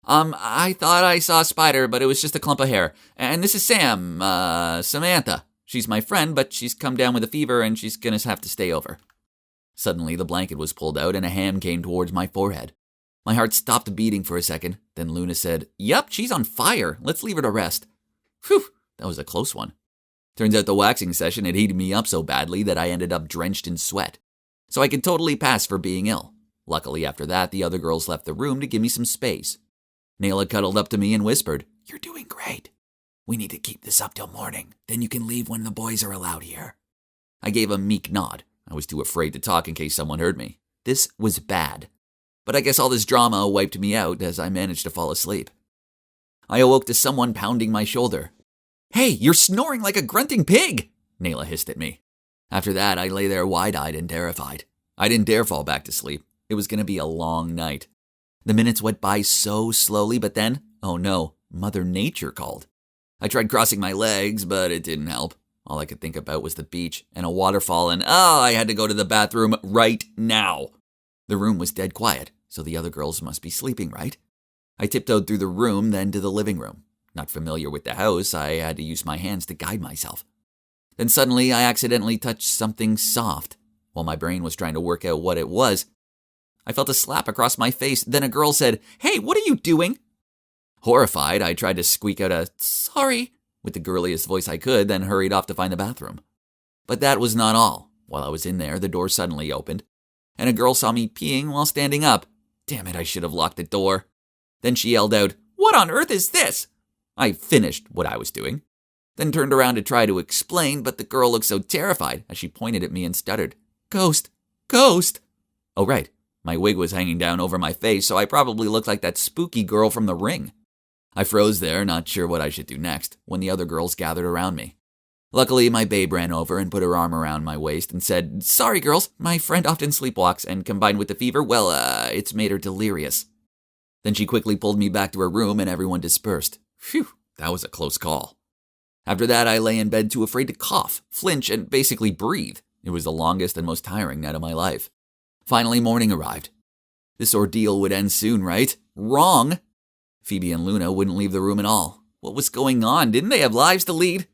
I thought I saw a spider, but it was just a clump of hair. And this is Sam, Samantha. She's my friend, but she's come down with a fever and she's gonna have to stay over. Suddenly, the blanket was pulled out and a hand came towards my forehead. My heart stopped beating for a second. Then Luna said, Yup, she's on fire. Let's leave her to rest. Phew, that was a close one. Turns out the waxing session had heated me up so badly that I ended up drenched in sweat. So I could totally pass for being ill. Luckily, after that, the other girls left the room to give me some space. Nayla cuddled up to me and whispered, You're doing great. We need to keep this up till morning. Then you can leave when the boys are allowed here. I gave a meek nod. I was too afraid to talk in case someone heard me. This was bad. But I guess all this drama wiped me out as I managed to fall asleep. I awoke to someone pounding my shoulder. Hey, you're snoring like a grunting pig, Nayla hissed at me. After that, I lay there wide-eyed and terrified. I didn't dare fall back to sleep. It was going to be a long night. The minutes went by so slowly, but then, oh no, Mother Nature called. I tried crossing my legs, but it didn't help. All I could think about was the beach and a waterfall, and I had to go to the bathroom right now. The room was dead quiet, so the other girls must be sleeping, right? I tiptoed through the room, then to the living room. Not familiar with the house, I had to use my hands to guide myself. Then suddenly, I accidentally touched something soft. While my brain was trying to work out what it was, I felt a slap across my face. Then a girl said, Hey, what are you doing? Horrified, I tried to squeak out a sorry with the girliest voice I could, then hurried off to find the bathroom. But that was not all. While I was in there, the door suddenly opened, and a girl saw me peeing while standing up. Damn it, I should have locked the door. Then she yelled out, What on earth is this? I finished what I was doing, then turned around to try to explain, but the girl looked so terrified as she pointed at me and stuttered, Ghost! Ghost! Oh right, my wig was hanging down over my face, so I probably looked like that spooky girl from The Ring. I froze there, not sure what I should do next, when the other girls gathered around me. Luckily, my babe ran over and put her arm around my waist and said, Sorry, girls, my friend often sleepwalks, and combined with the fever, well, it's made her delirious. Then she quickly pulled me back to her room and everyone dispersed. Phew, that was a close call. After that, I lay in bed too afraid to cough, flinch, and basically breathe. It was the longest and most tiring night of my life. Finally, morning arrived. This ordeal would end soon, right? Wrong! Phoebe and Luna wouldn't leave the room at all. What was going on? Didn't they have lives to lead?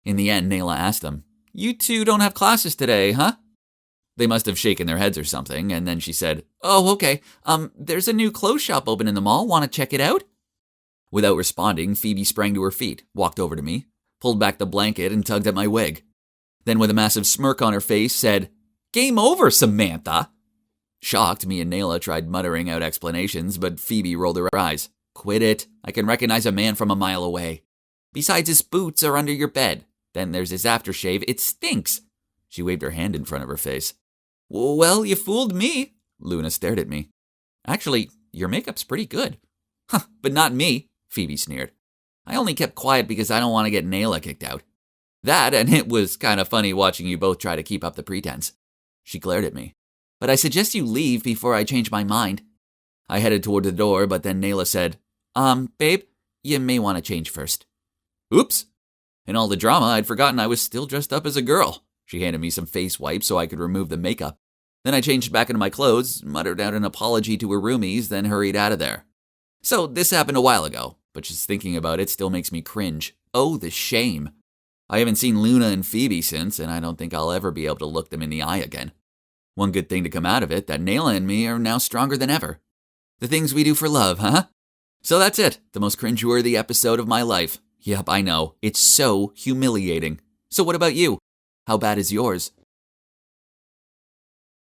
In the end, Nayla asked them, You two don't have classes today, huh? They must have shaken their heads or something, and then she said, Oh, okay. There's a new clothes shop open in the mall. Want to check it out? Without responding, Phoebe sprang to her feet, walked over to me, pulled back the blanket, and tugged at my wig. Then, with a massive smirk on her face, said, Game over, Samantha! Shocked, me and Nayla tried muttering out explanations, but Phoebe rolled her eyes. Quit it. I can recognize a man from a mile away. Besides, his boots are under your bed. Then there's his aftershave. It stinks. She waved her hand in front of her face. Well, you fooled me. Luna stared at me. Actually, your makeup's pretty good. Huh, but not me, Phoebe sneered. I only kept quiet because I don't want to get Nayla kicked out. That, and it was kind of funny watching you both try to keep up the pretense. She glared at me. But I suggest you leave before I change my mind. I headed toward the door, but then Nayla said, Babe, you may want to change first. Oops. In all the drama, I'd forgotten I was still dressed up as a girl. She handed me some face wipes so I could remove the makeup. Then I changed back into my clothes, muttered out an apology to her roomies, then hurried out of there. So this happened a while ago, but just thinking about it still makes me cringe. Oh, the shame. I haven't seen Luna and Phoebe since, and I don't think I'll ever be able to look them in the eye again. One good thing to come out of it, that Nayla and me are now stronger than ever. The things we do for love, huh? So that's it, the most cringeworthy episode of my life. Yep, I know, it's so humiliating. So what about you? How bad is yours?